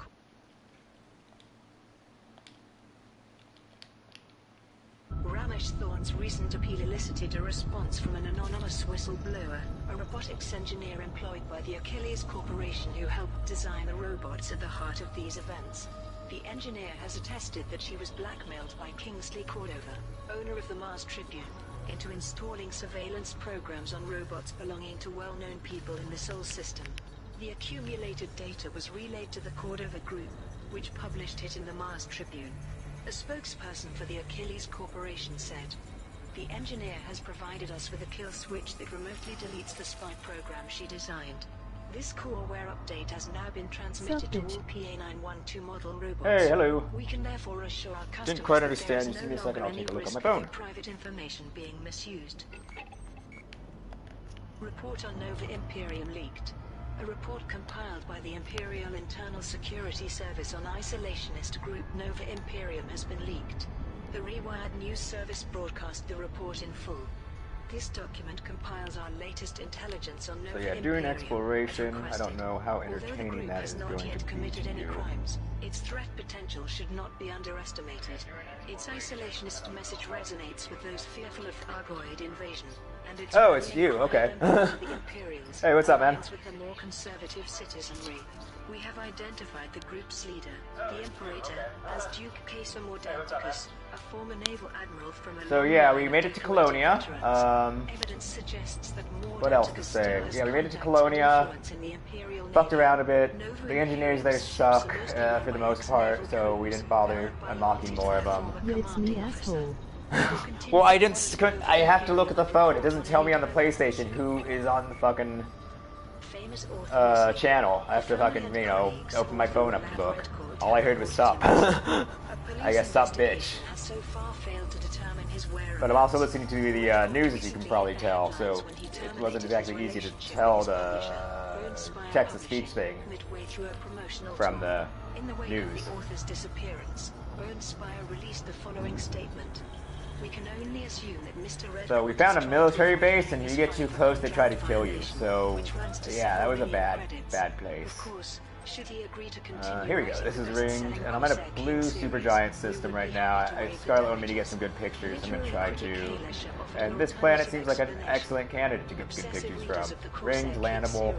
Ramesh Thorne's recent appeal elicited a response from an anonymous whistleblower, a robotics engineer employed by the Achilles Corporation who helped design the robots at the heart of these events. The engineer has attested that she was blackmailed by Kingsley Cordova, owner of the Mars Tribune, into installing surveillance programs on robots belonging to well-known people in the Sol system. The accumulated data was relayed to the Cordova Group, which published it in the Mars Tribune. A spokesperson for the Achilles Corporation said, "The engineer has provided us with a kill switch that remotely deletes the spy program she designed. This core-aware update has now been transmitted to all PA-912 model robots. Hey, hello. We can therefore assure our customers quite that understand. there is Just give no me a second, longer I'll any take a look at risk my of phone. your private information being misused." Report on Nova Imperium leaked. A report compiled by the Imperial Internal Security Service on isolationist group Nova Imperium has been leaked. The Rewired News Service broadcast the report in full. This document compiles our latest intelligence on Nova So yeah, Imperium, doing exploration. as I don't requested. know how Although the entertaining group that has is not going yet to be committed to any you. crimes, its threat potential should not be underestimated. Its isolationist message resonates with those fearful of Thargoid invasion, and its Oh, it's growing you. cry Okay. of empire to the Imperials Hey, what's up, man? aligns with the more conservative citizenry. We have identified the group's leader, the Imperator, as Duke Caesar Mordenticus, a former naval admiral from a So long yeah, line we of made it to decorated Colonia. veterans. Evidence suggests that What else to Mordenticus say? still has Yeah, we made it to contacts and Colonia. influence in the Imperial Fucked Navy. around a bit. Nova The engineers there Imperium's ships suck are mostly for run the by most part, ex-naval so we crews, didn't bother powered by unlocking loyalty to more of their them. former Yeah, it's me, commanding officer. asshole. Well, I didn't. I have to look at the phone. It doesn't tell me on the PlayStation who is on the fucking channel. I have to fucking, open my phone up to look. All I heard was sup. I guess sup, bitch. But I'm also listening to the news, as you can probably tell, so it wasn't exactly easy to tell the text-to-speech thing from the news. The author's disappearance, Burnspire released the following statement. We can only assume that Mr. Red So we found a military base, and if you get too close, they try to kill you. So, yeah, that was a bad place. Of course, should he agree to continue Here we go. This is ringed, and I'm at a blue supergiant system right now. Scarlet wanted me to get some good pictures. I'm going to try to. And this planet seems like an excellent candidate to get good pictures from. Ringed, landable.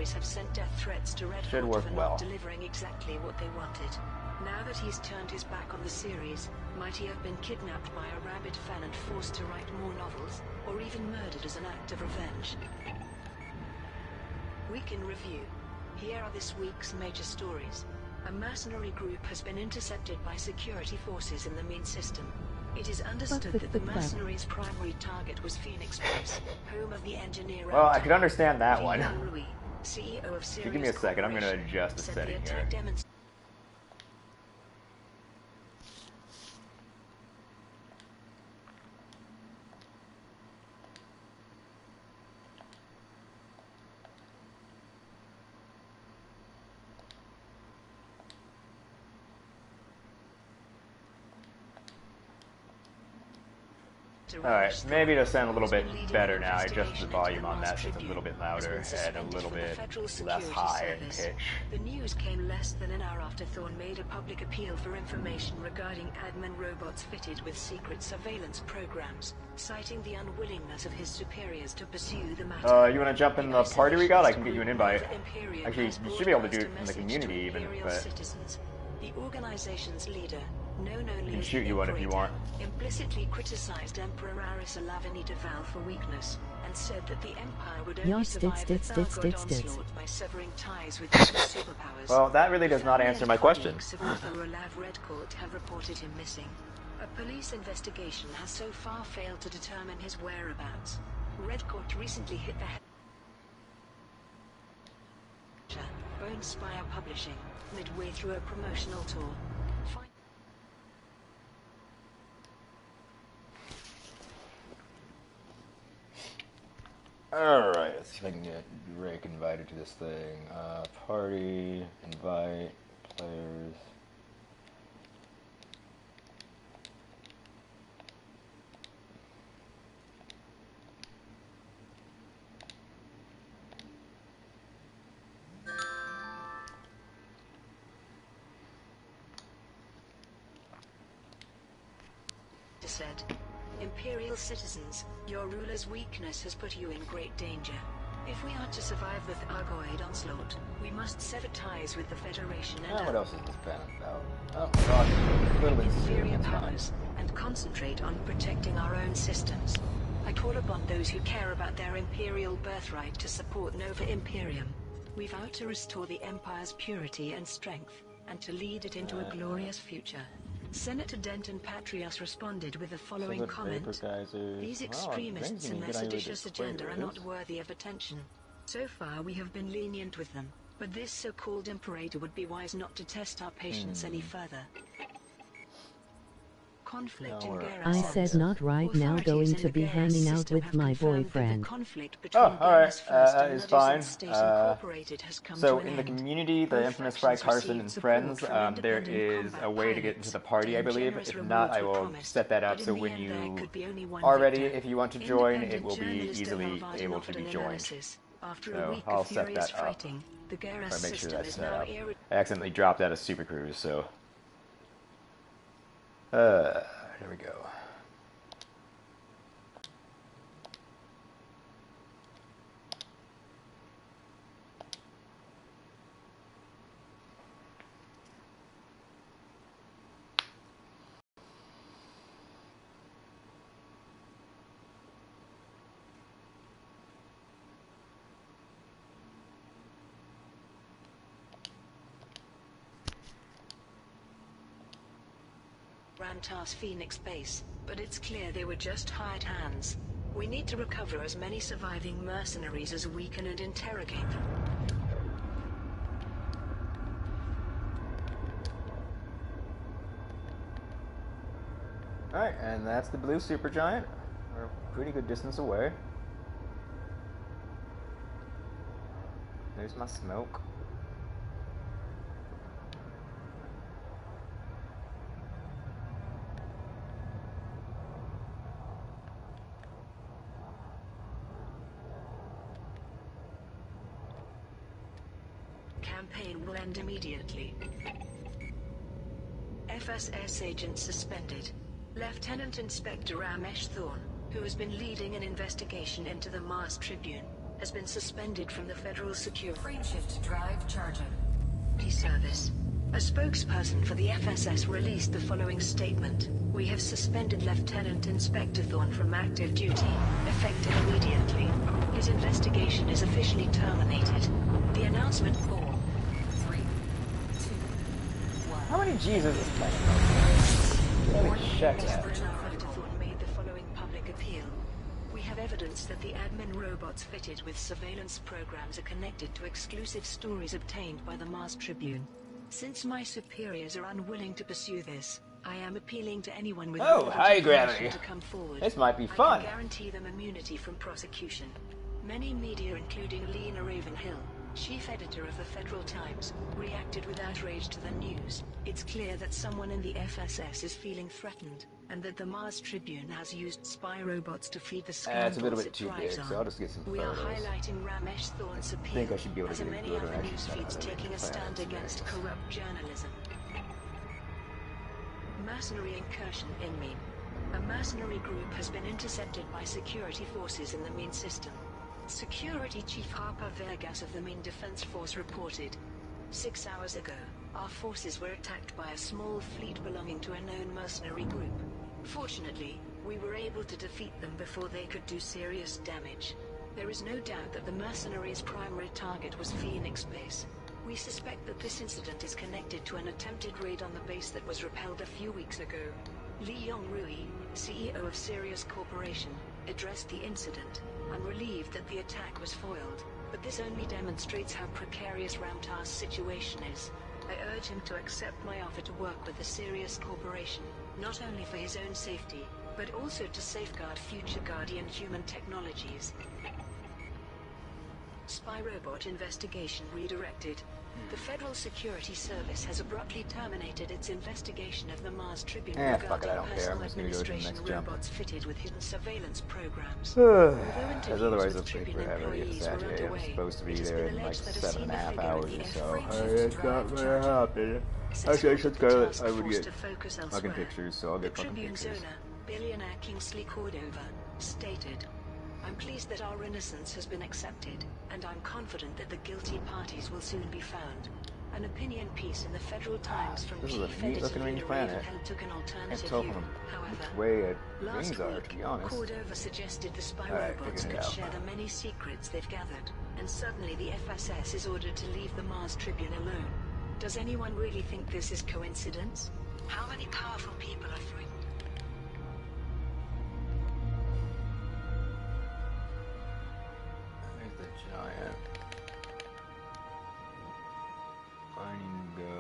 Should work well. Delivering exactly what they wanted. Now that he's turned his back on the series, might he have been kidnapped by a rabid fan and forced to write more novels, or even murdered as an act of revenge? Week in review. Here are this week's major stories. A mercenary group has been intercepted by security forces in the main system. It is understood that the mercenaries' primary target was Phoenix Base, home of the engineer. Well, I could understand that one. CEO of If you give me a second, I'm going to adjust the setting here. Alright, maybe it'll sound a little bit better now. I adjusted the volume on that so it's a little bit louder and a little bit less high in pitch. The news came less than an hour after Thorne made a public appeal for information regarding admin robots fitted with secret surveillance programs, citing the unwillingness of his superiors to pursue the matter. You want to jump in the party we got? I can get you an invite. Actually, you should be able to do it from the community even, but... The organization's leader, known only can as shoot you one if you want. implicitly criticized Emperor Aris Alavani Deval for weakness, and said that the Empire would only survive the Thargoid onslaught by severing ties with other superpowers. Well, that really does not answer my question. Of author Olav Redcourt have reported him missing. A police investigation has so far failed to determine his whereabouts. Redcourt recently hit the head. Burnspire Publishing, midway through a promotional tour. Alright, let's see if I can get Rick invited to this thing. Party, invite, players. Said, Imperial citizens, your ruler's weakness has put you in great danger. If we are to survive the Thargoid onslaught, we must sever ties with the Federation and What else is this planet about? Oh, God, a little bit inferior serious. powers, and concentrate on protecting our own systems. I call upon those who care about their Imperial birthright to support Nova Imperium. We vow to restore the Empire's purity and strength, and to lead it into a glorious future. Senator Denton Patrios responded with the following comment. These extremists and their seditious agenda are not worthy of attention. So far we have been lenient with them, but this so-called Imperator would be wise not to test our patience any further. Conflict No, in we're- Garrus I says. said not right now, Authorities going in to the be Garrus hanging out system with have my confirmed that boyfriend. the conflict between Oh, alright. Garrus First That and is Mudgeon fine. State Incorporated has come So to an in the end. community, the Both infamous factions Fry Carson received and support friends, from there independent is combat a way to get into pilots, the party, I and believe. generous If not, rewards I were will promised, set that up but in so the when end there you could be only one are ready, victor. if you want to join, it Independent will be journalist easily Delmarva able to be offered an joined. analysis. After a So week I'll of set furious that up. fighting, the Garrus Or make sure system that's is set now up. I accidentally dropped out of Super Cruise, so... There we go. Rantar's Phoenix base, but it's clear they were just hired hands. We need to recover as many surviving mercenaries as we can and interrogate them. Alright, and that's the blue supergiant. We're a pretty good distance away. There's my smoke. Campaign will end immediately. FSS agent suspended. Lieutenant Inspector Ramesh Thorne, who has been leading an investigation into the Mars Tribune, has been suspended from the Federal Security Frameshift drive charging. Service. A spokesperson for the FSS released the following statement. We have suspended Lieutenant Inspector Thorne from active duty, effective immediately. His investigation is officially terminated. The announcement for 3, 2, 1. How many G's is this thing? Let me check that. Inspector Thorne made the following public appeal. We have evidence that the admin robots fitted with surveillance programs are connected to exclusive stories obtained by the Mars Tribune. Since my superiors are unwilling to pursue this, I am appealing to anyone with Oh, relevant high information gravity. to come forward. This might be I fun. can guarantee them immunity from prosecution. Many media, including Lena Ravenhill, chief editor of the Federal Times, reacted with outrage to the news. It's clear that someone in the FSS is feeling threatened, and that the Mars Tribune has used spy robots to feed the It's scandals a little bit it too thrives big, on. so I'll just get some We are photos. highlighting Ramesh Thorne's appeal, think I should be able to as get are a many good other reaction news out of feeds it taking a if I had stand to against make this. corrupt journalism. Mercenary incursion in Meme. A mercenary group has been intercepted by security forces in the Meme system. Security Chief Harper Vegas of the Meme Defense Force reported. 6 hours ago, our forces were attacked by a small fleet belonging to a known mercenary group. Fortunately, we were able to defeat them before they could do serious damage. There is no doubt that the mercenaries' primary target was Phoenix Base. We suspect that this incident is connected to an attempted raid on the base that was repelled a few weeks ago. Lee Yong-rui, CEO of Sirius Corporation, addressed the incident. I'm relieved that the attack was foiled, but this only demonstrates how precarious Ramtar's situation is. I urge him to accept my offer to work with the Sirius Corporation, not only for his own safety, but also to safeguard future Guardian human technologies. Spy robot investigation redirected. The Federal Security Service has abruptly terminated its investigation of the Mars Tribune Fuck it, I regarding don't care. I'm personal just gonna go to the administration next jump. robots fitted with hidden surveillance programs. Although Because interviews otherwise with it'll take Tribune forever to get employees to were Saturday. I'm underway, supposed to be it has there been in like alleged that a 7.5 senior hours figure or in so. the It's not very happy. Set Actually, I ordered should the go. task I would force get to focus fucking elsewhere. pictures, so I'll The get fucking Tribune's pictures. owner, billionaire Kingsley Cordova, stated, I'm pleased that our innocence has been accepted, and I'm confident that the guilty parties will soon be found. An opinion piece in the Federal Times from This is chief a neat editor looking range Lena planet. Ravenhill took an Can't alternative tell view. from However, which way last wings are, week, to be honest. Cordova suggested the spy Alright, robots figured it could out. share the many secrets they've gathered, and suddenly the FSS is ordered to leave the Mars Tribune alone. Does anyone really think this is coincidence? How many powerful people are threatened? There's the giant. I need to go.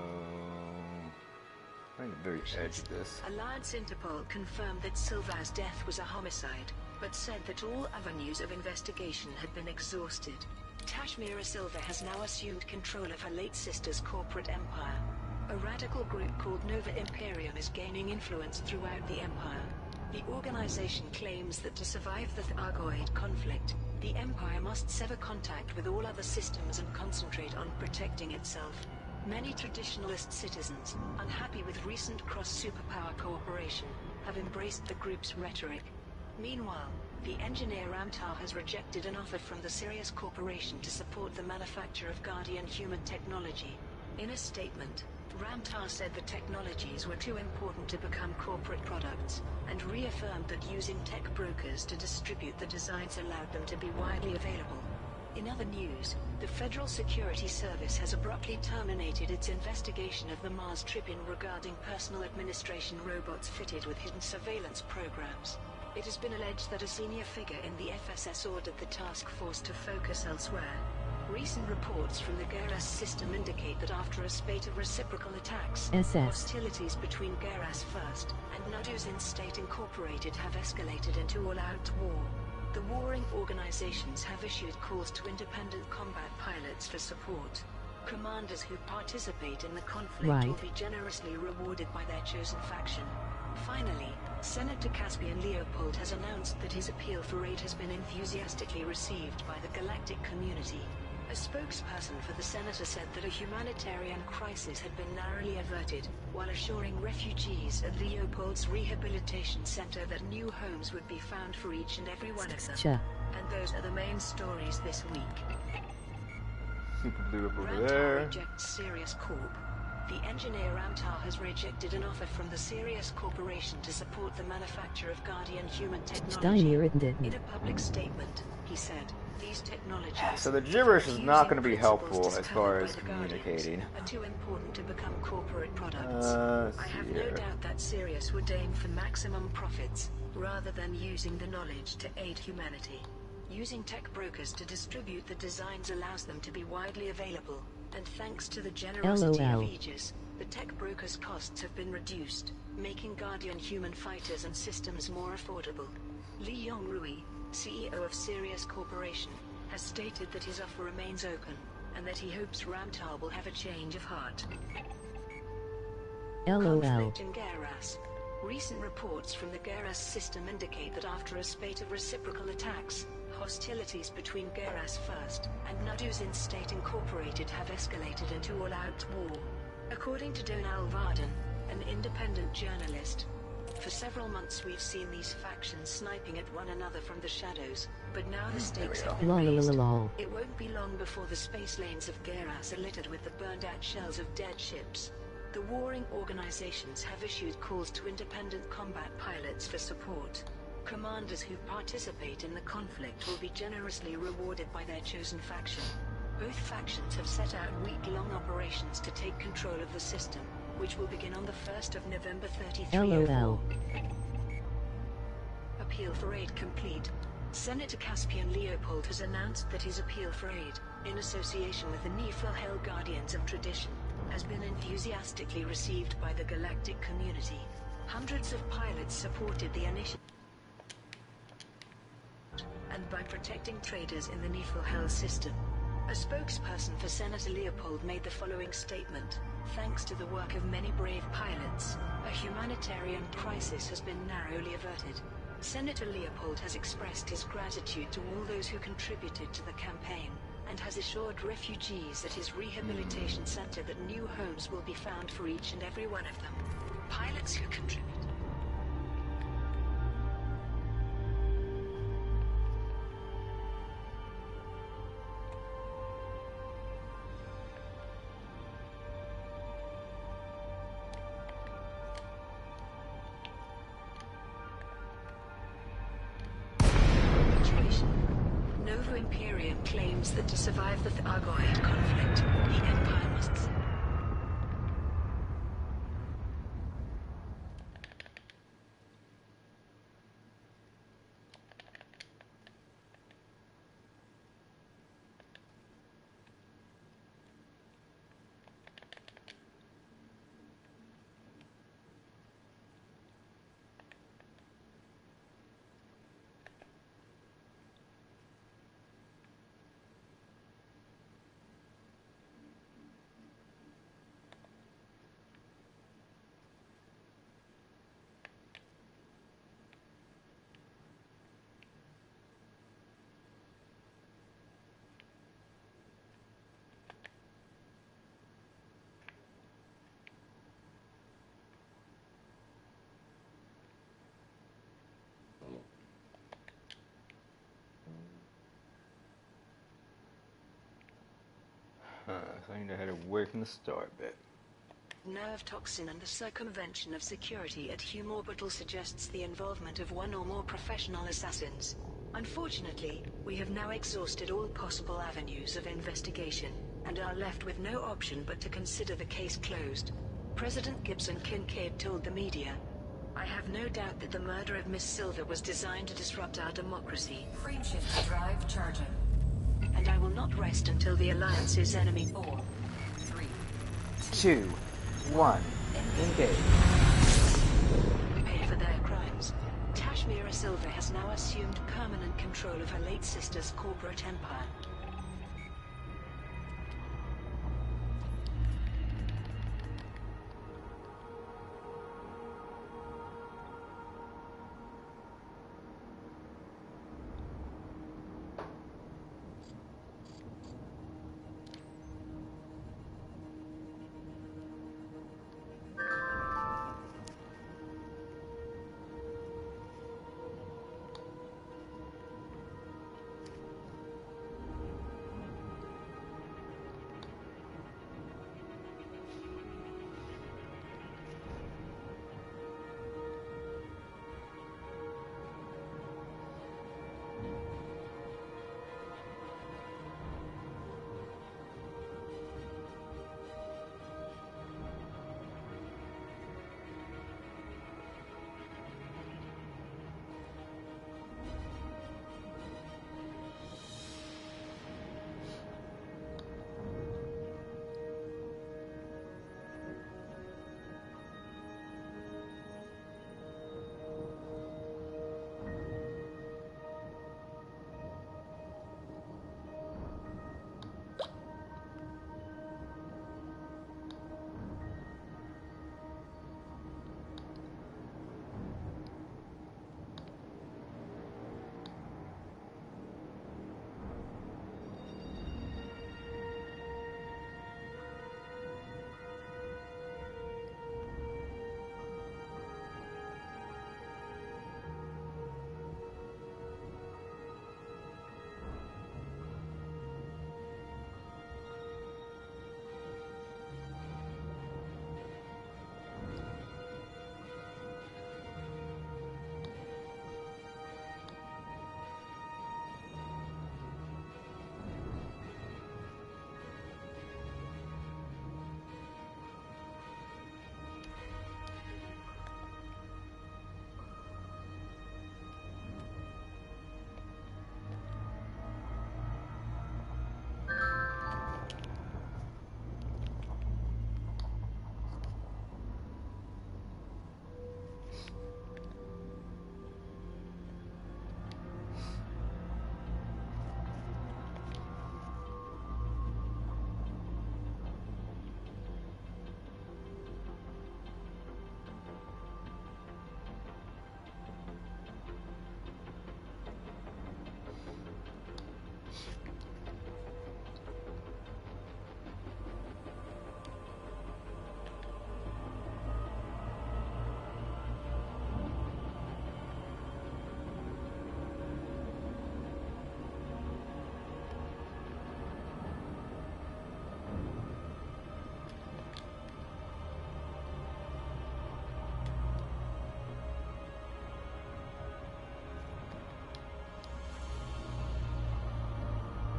I need to very edge of this. Alliance Interpol confirmed that Silva's death was a homicide, but said that all avenues of investigation had been exhausted. Tashmira Silva has now assumed control of her late sister's corporate empire. A radical group called Nova Imperium is gaining influence throughout the empire. The organization claims that to survive the Thargoid conflict, the empire must sever contact with all other systems and concentrate on protecting itself. Many traditionalist citizens, unhappy with recent cross-superpower cooperation, have embraced the group's rhetoric. Meanwhile, the engineer Ramtar has rejected an offer from the Sirius Corporation to support the manufacture of Guardian human technology. In a statement, Ramtar said the technologies were too important to become corporate products, and reaffirmed that using tech brokers to distribute the designs allowed them to be widely available. In other news, the Federal Security Service has abruptly terminated its investigation of the Mars Tribune regarding personal administration robots fitted with hidden surveillance programs. It has been alleged that a senior figure in the FSS ordered the task force to focus elsewhere. Recent reports from the Geras system indicate that after a spate of reciprocal attacks, hostilities between Geras First and Naduzin State Incorporated have escalated into all-out war. The warring organizations have issued calls to independent combat pilots for support. Commanders who participate in the conflict will be generously rewarded by their chosen faction. Finally, Senator Caspian Leopold has announced that his appeal for aid has been enthusiastically received by the galactic community. A spokesperson for the senator said that a humanitarian crisis had been narrowly averted, while assuring refugees at Leopold's rehabilitation center that new homes would be found for each and every one of them. And those are the main stories this week. Super blew up over Ramtar there. rejects Sirius Corp. The engineer Ramtar has rejected an offer from the Sirius Corporation to support the manufacture of Guardian human technology. In a public statement, he said, these technologies, So the gibberish is not going to be helpful as far as communicating. Are too important to become corporate products. I have no doubt that Sirius would aim for maximum profits, rather than using the knowledge to aid humanity. Using tech brokers to distribute the designs allows them to be widely available, and thanks to the generosity of Aegis, the tech brokers' costs have been reduced, making Guardian human fighters and systems more affordable. Li Yongrui, CEO of Sirius Corporation, has stated that his offer remains open, and that he hopes Ramtar will have a change of heart. Conflict in Geras. Recent reports from the Geras system indicate that after a spate of reciprocal attacks, hostilities between Geras First and Naduzin State Incorporated have escalated into all-out war. According to Donal Varden, an independent journalist, for several months we've seen these factions sniping at one another from the shadows, but now the stakes have been raised. It won't be long before the space lanes of Geras are littered with the burned-out shells of dead ships. The warring organizations have issued calls to independent combat pilots for support. Commanders who participate in the conflict will be generously rewarded by their chosen faction. Both factions have set out week-long operations to take control of the system, which will begin on the 1st of November 3304. Appeal for aid complete. Senator Caspian Leopold has announced that his appeal for aid, in association with the Niflhel Guardians of Tradition, has been enthusiastically received by the galactic community. Hundreds of pilots supported the initiative, and by protecting traders in the Niflhel system. A spokesperson for Senator Leopold made the following statement: thanks to the work of many brave pilots, a humanitarian crisis has been narrowly averted. Senator Leopold has expressed his gratitude to all those who contributed to the campaign, and has assured refugees at his rehabilitation center that new homes will be found for each and every one of them. Pilots who contributed. Nova Imperium claims that to survive the Thargoid conflict, the Empire must... So I need to head away from the star bit. Nerve toxin and the circumvention of security at Hume Orbital suggests the involvement of one or more professional assassins. Unfortunately, we have now exhausted all possible avenues of investigation, and are left with no option but to consider the case closed. President Gibson Kincaid told the media, "I have no doubt that the murder of Miss Silver was designed to disrupt our democracy. Frameshift drive charging. And I will not rest until the Alliance's enemy..." 4, 3, 2, 1, engage. Pay for their crimes. Tashmira Silver has now assumed permanent control of her late sister's corporate empire.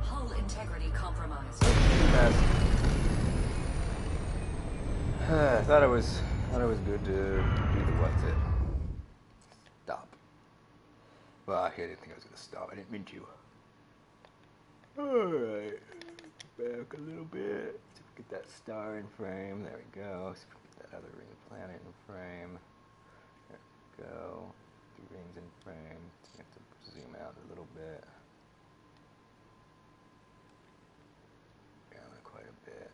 Hull integrity compromised. I thought it was good to do the what's it. Stop. Well, I didn't think I was gonna stop. I didn't mean to. Alright. Back a little bit. See if we get that star in frame. There we go. See if we get that other ring planet in frame. There we go. 2 rings in frame. So you have to zoom out a little bit. Down quite a bit.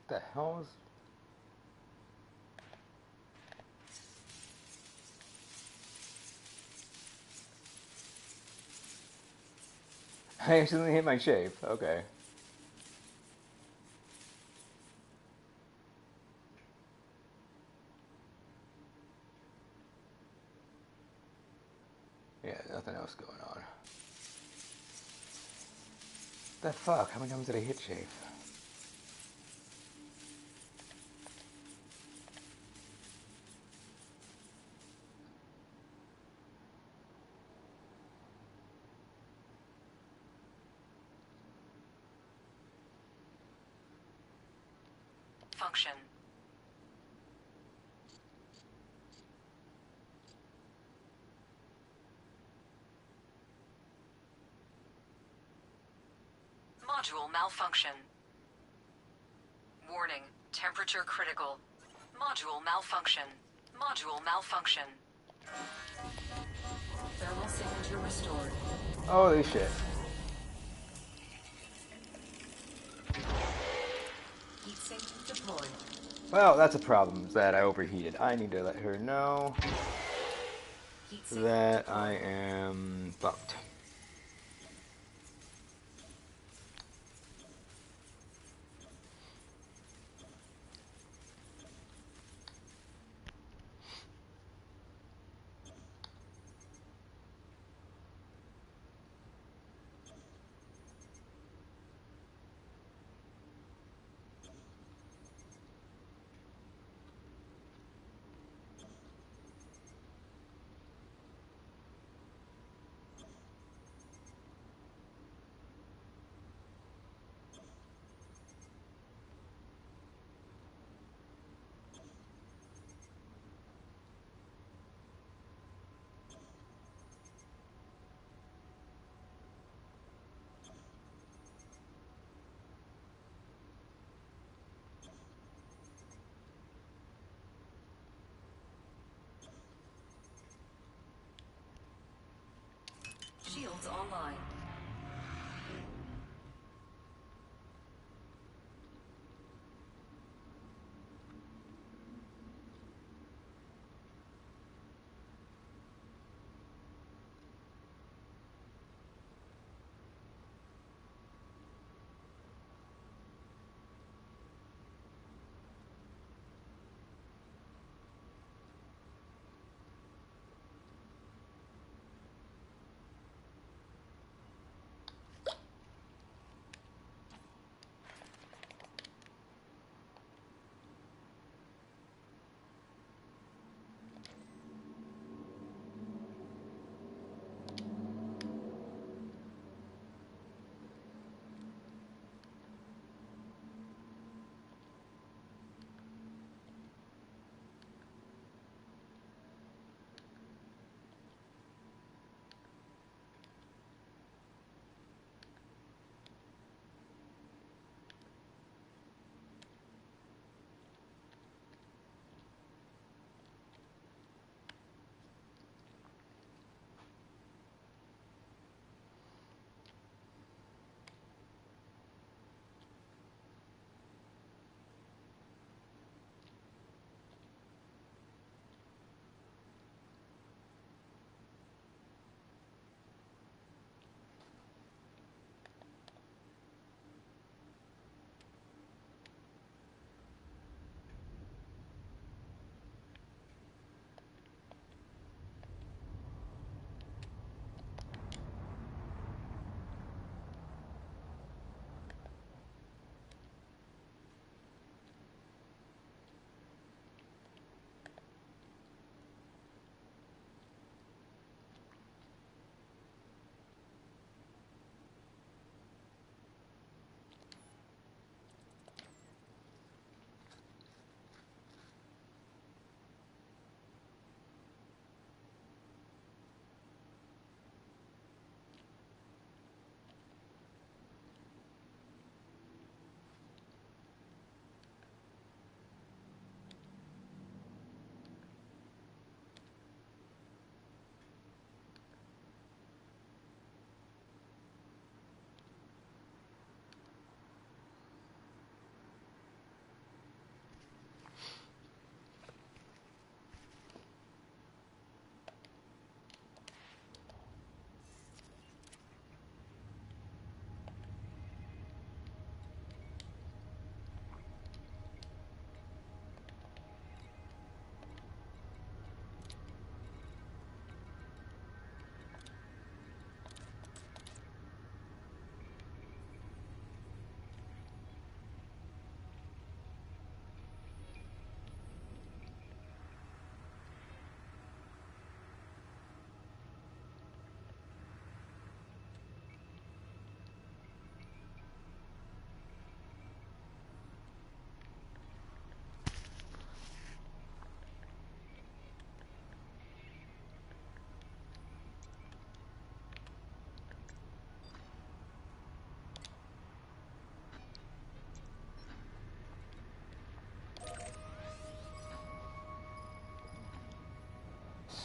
the hell is... I accidentally hit my shape. Okay. Yeah, nothing else going on. The fuck? How many times did I hit shape? Function. Module malfunction. Warning. Temperature critical. Module malfunction. Module malfunction. Thermal signature restored. Holy shit. Heat sink deployed. Well, that's a problem, is that I overheated. I need to let her know Heat sink that deployed. I am fucked. Shields online.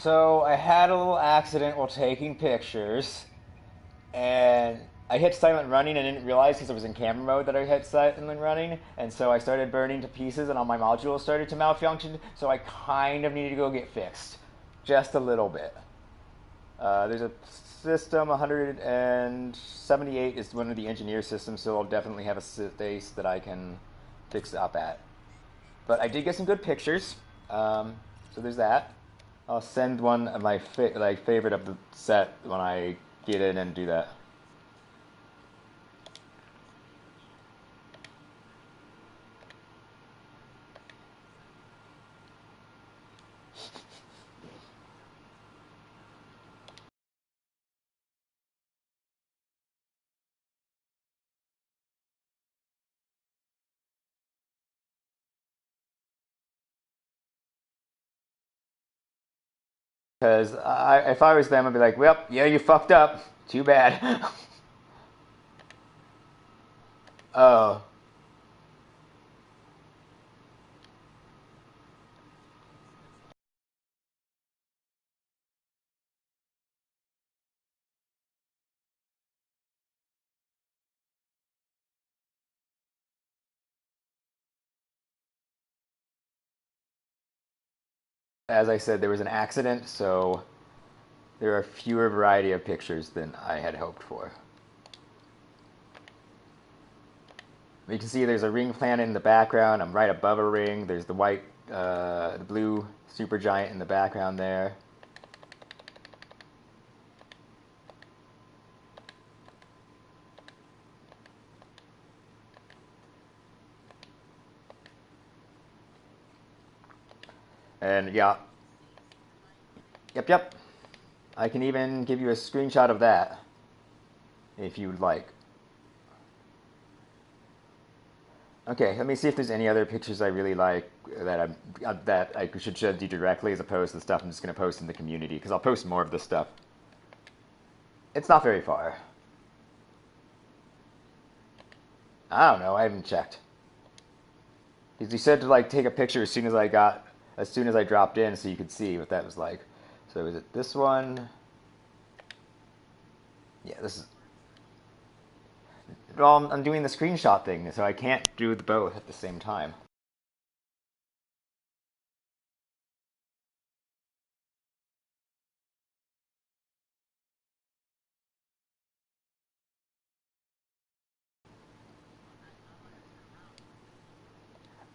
So I had a little accident while taking pictures, and I hit silent running and didn't realize because it was in camera mode that I hit silent running, and so I started burning to pieces, and all my modules started to malfunction. So I kind of needed to go get fixed, just a little bit. There's a system 178 is one of the engineer systems, so I'll definitely have a space that I can fix up at. But I did get some good pictures, so there's that. I'll send one of my favorite of the set when I get in and do that. Because if I was them, I'd be like, well, yeah, you fucked up. Too bad. Oh. As I said, there was an accident, so there are fewer variety of pictures than I had hoped for. You can see there's a ring planet in the background. I'm right above a ring. There's the the blue supergiant in the background there. And yeah, yep. I can even give you a screenshot of that if you'd like. Okay, let me see if there's any other pictures I really like that I should show you directly as opposed to the stuff I'm just going to post in the community, because I'll post more of this stuff. It's not very far. I don't know. I haven't checked. Because you said to like take a picture as soon as I dropped in, so you could see what that was like. So is it this one? Yeah, this is. Well, I'm doing the screenshot thing, so I can't do the both at the same time.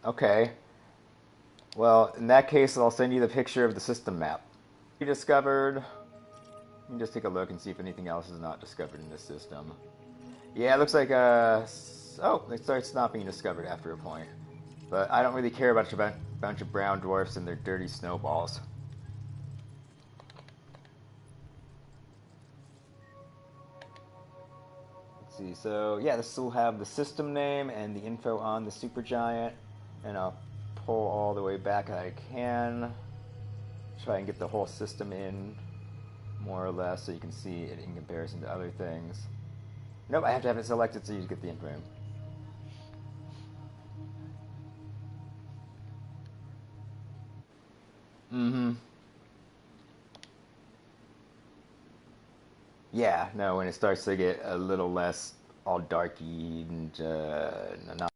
Okay. Well, in that case, I'll send you the picture of the system map. Discovered. Let me just take a look and see if anything else is not discovered in this system. Yeah, it looks like oh, it starts not being discovered after a point. But I don't really care about a bunch of brown dwarfs and their dirty snowballs. Let's see. So yeah, this will have the system name and the info on the supergiant, and I'll pull all the way back I can. Try and get the whole system in, more or less, so you can see it in comparison to other things. Nope, I have to have it selected so you get the info. Mm-hmm. Yeah, no, when it starts to get a little less all darky and not.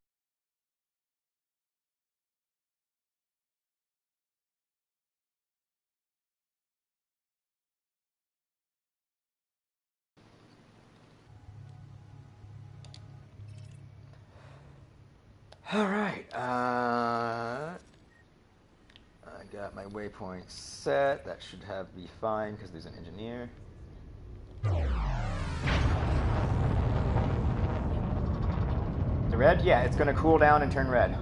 All right. I got my waypoint set. That should be fine because there's an engineer. The red? Yeah, it's going to cool down and turn red.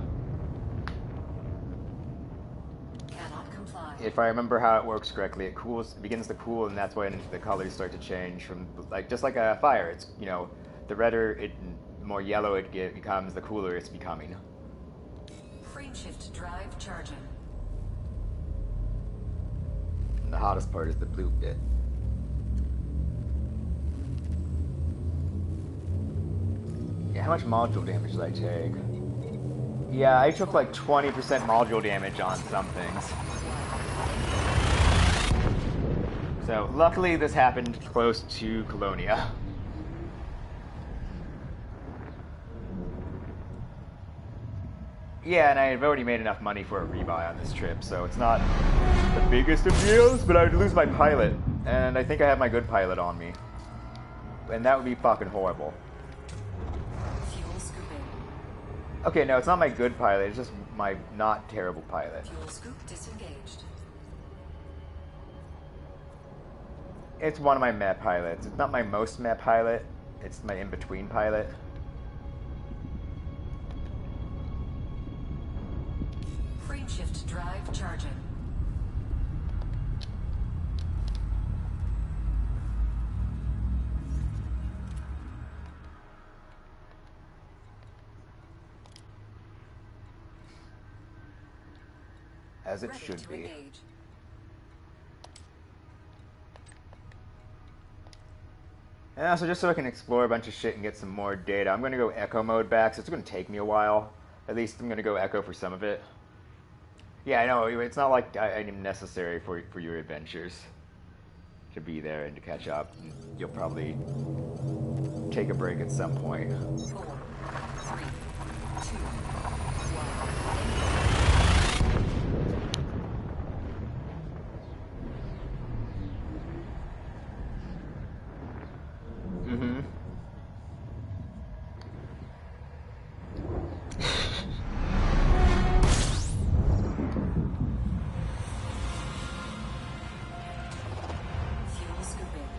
Cannot comply. If I remember how it works correctly, it begins to cool, and that's when the colors start to change from just like a fire. It's the redder the more yellow it becomes, the cooler it's becoming. Frameshift drive charging. And the hottest part is the blue bit. Yeah, how much module damage did I take? Yeah, I took like 20% module damage on some things. So, luckily this happened close to Colonia. Yeah, and I have already made enough money for a rebuy on this trip, so it's not the biggest of deals, but I would lose my pilot, and I think I have my good pilot on me. And that would be fucking horrible. Fuel scooping. Okay, no, it's not my good pilot, it's just my not terrible pilot. Fuel scoop disengaged. It's one of my meh pilots. It's not my most meh pilot, it's my in-between pilot. Frameshift drive charging. As it Ready should to be. engage. And also, just so I can explore a bunch of shit and get some more data, I'm going to go echo mode back, so it's going to take me a while. At least I'm going to go echo for some of it. Yeah, I know, it's not like I'm necessary for your adventures to be there and to catch up. You'll probably take a break at some point. 4, 3, 2, 1. Mm-hmm. Fuel scooping.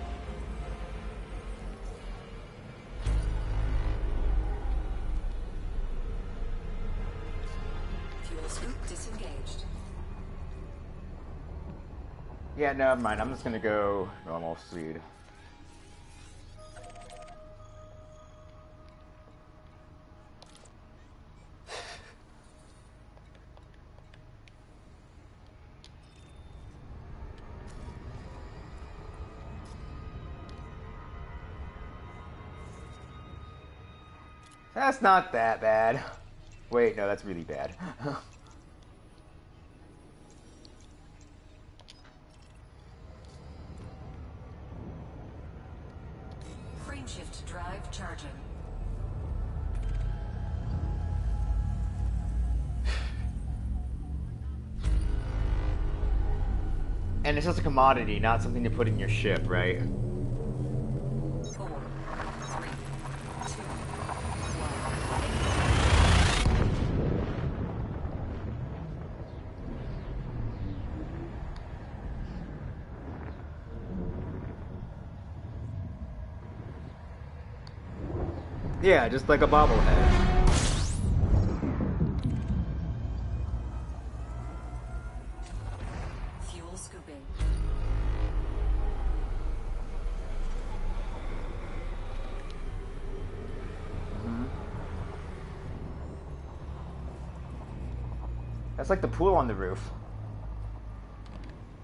Fuel scoop disengaged. Yeah, no, never mind. I'm just going to go normal speed. That's not that bad. Wait, no, that's really bad. Frameshift drive charging. And it's just a commodity, not something to put in your ship, right? 4, 3, 2, 1. Yeah, just like a bobblehead. Fuel scooping. That's like the pool on the roof.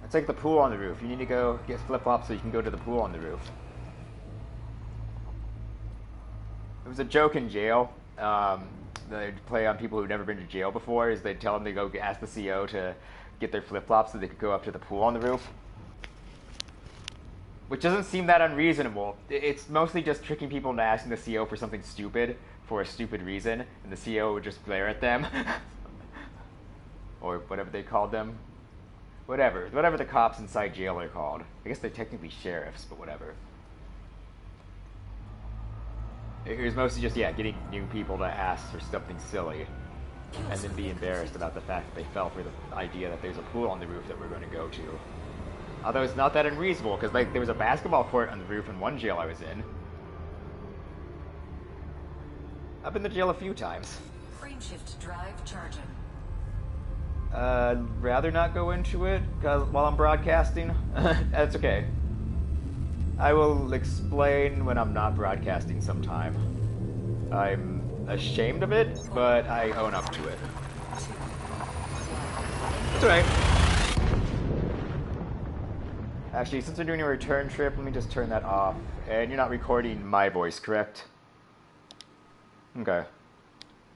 It's like the pool on the roof. You need to go get flip-flops so you can go to the pool on the roof. It was a joke in jail. They'd play on people who've never been to jail before. Is they'd tell them to go ask the CO to get their flip-flops so they could go up to the pool on the roof. Which doesn't seem that unreasonable. It's mostly just tricking people into asking the CO for something stupid for a stupid reason, and the CO would just glare at them. Or whatever they called them. Whatever the cops inside jail are called. I guess they're technically sheriffs, but whatever. It was mostly just, yeah, getting new people to ask for something silly and then be embarrassed about the fact that they fell for the idea that there's a pool on the roof that we're going to go to. Although it's not that unreasonable, because like there was a basketball court on the roof in one jail I was in. I've been to jail a few times. Frameshift drive charging. Rather not go into it while I'm broadcasting. That's okay. I will explain when I'm not broadcasting sometime. I'm ashamed of it, but I own up to it. That's alright. Actually, since we're doing a return trip, let me just turn that off. And you're not recording my voice, correct? Okay.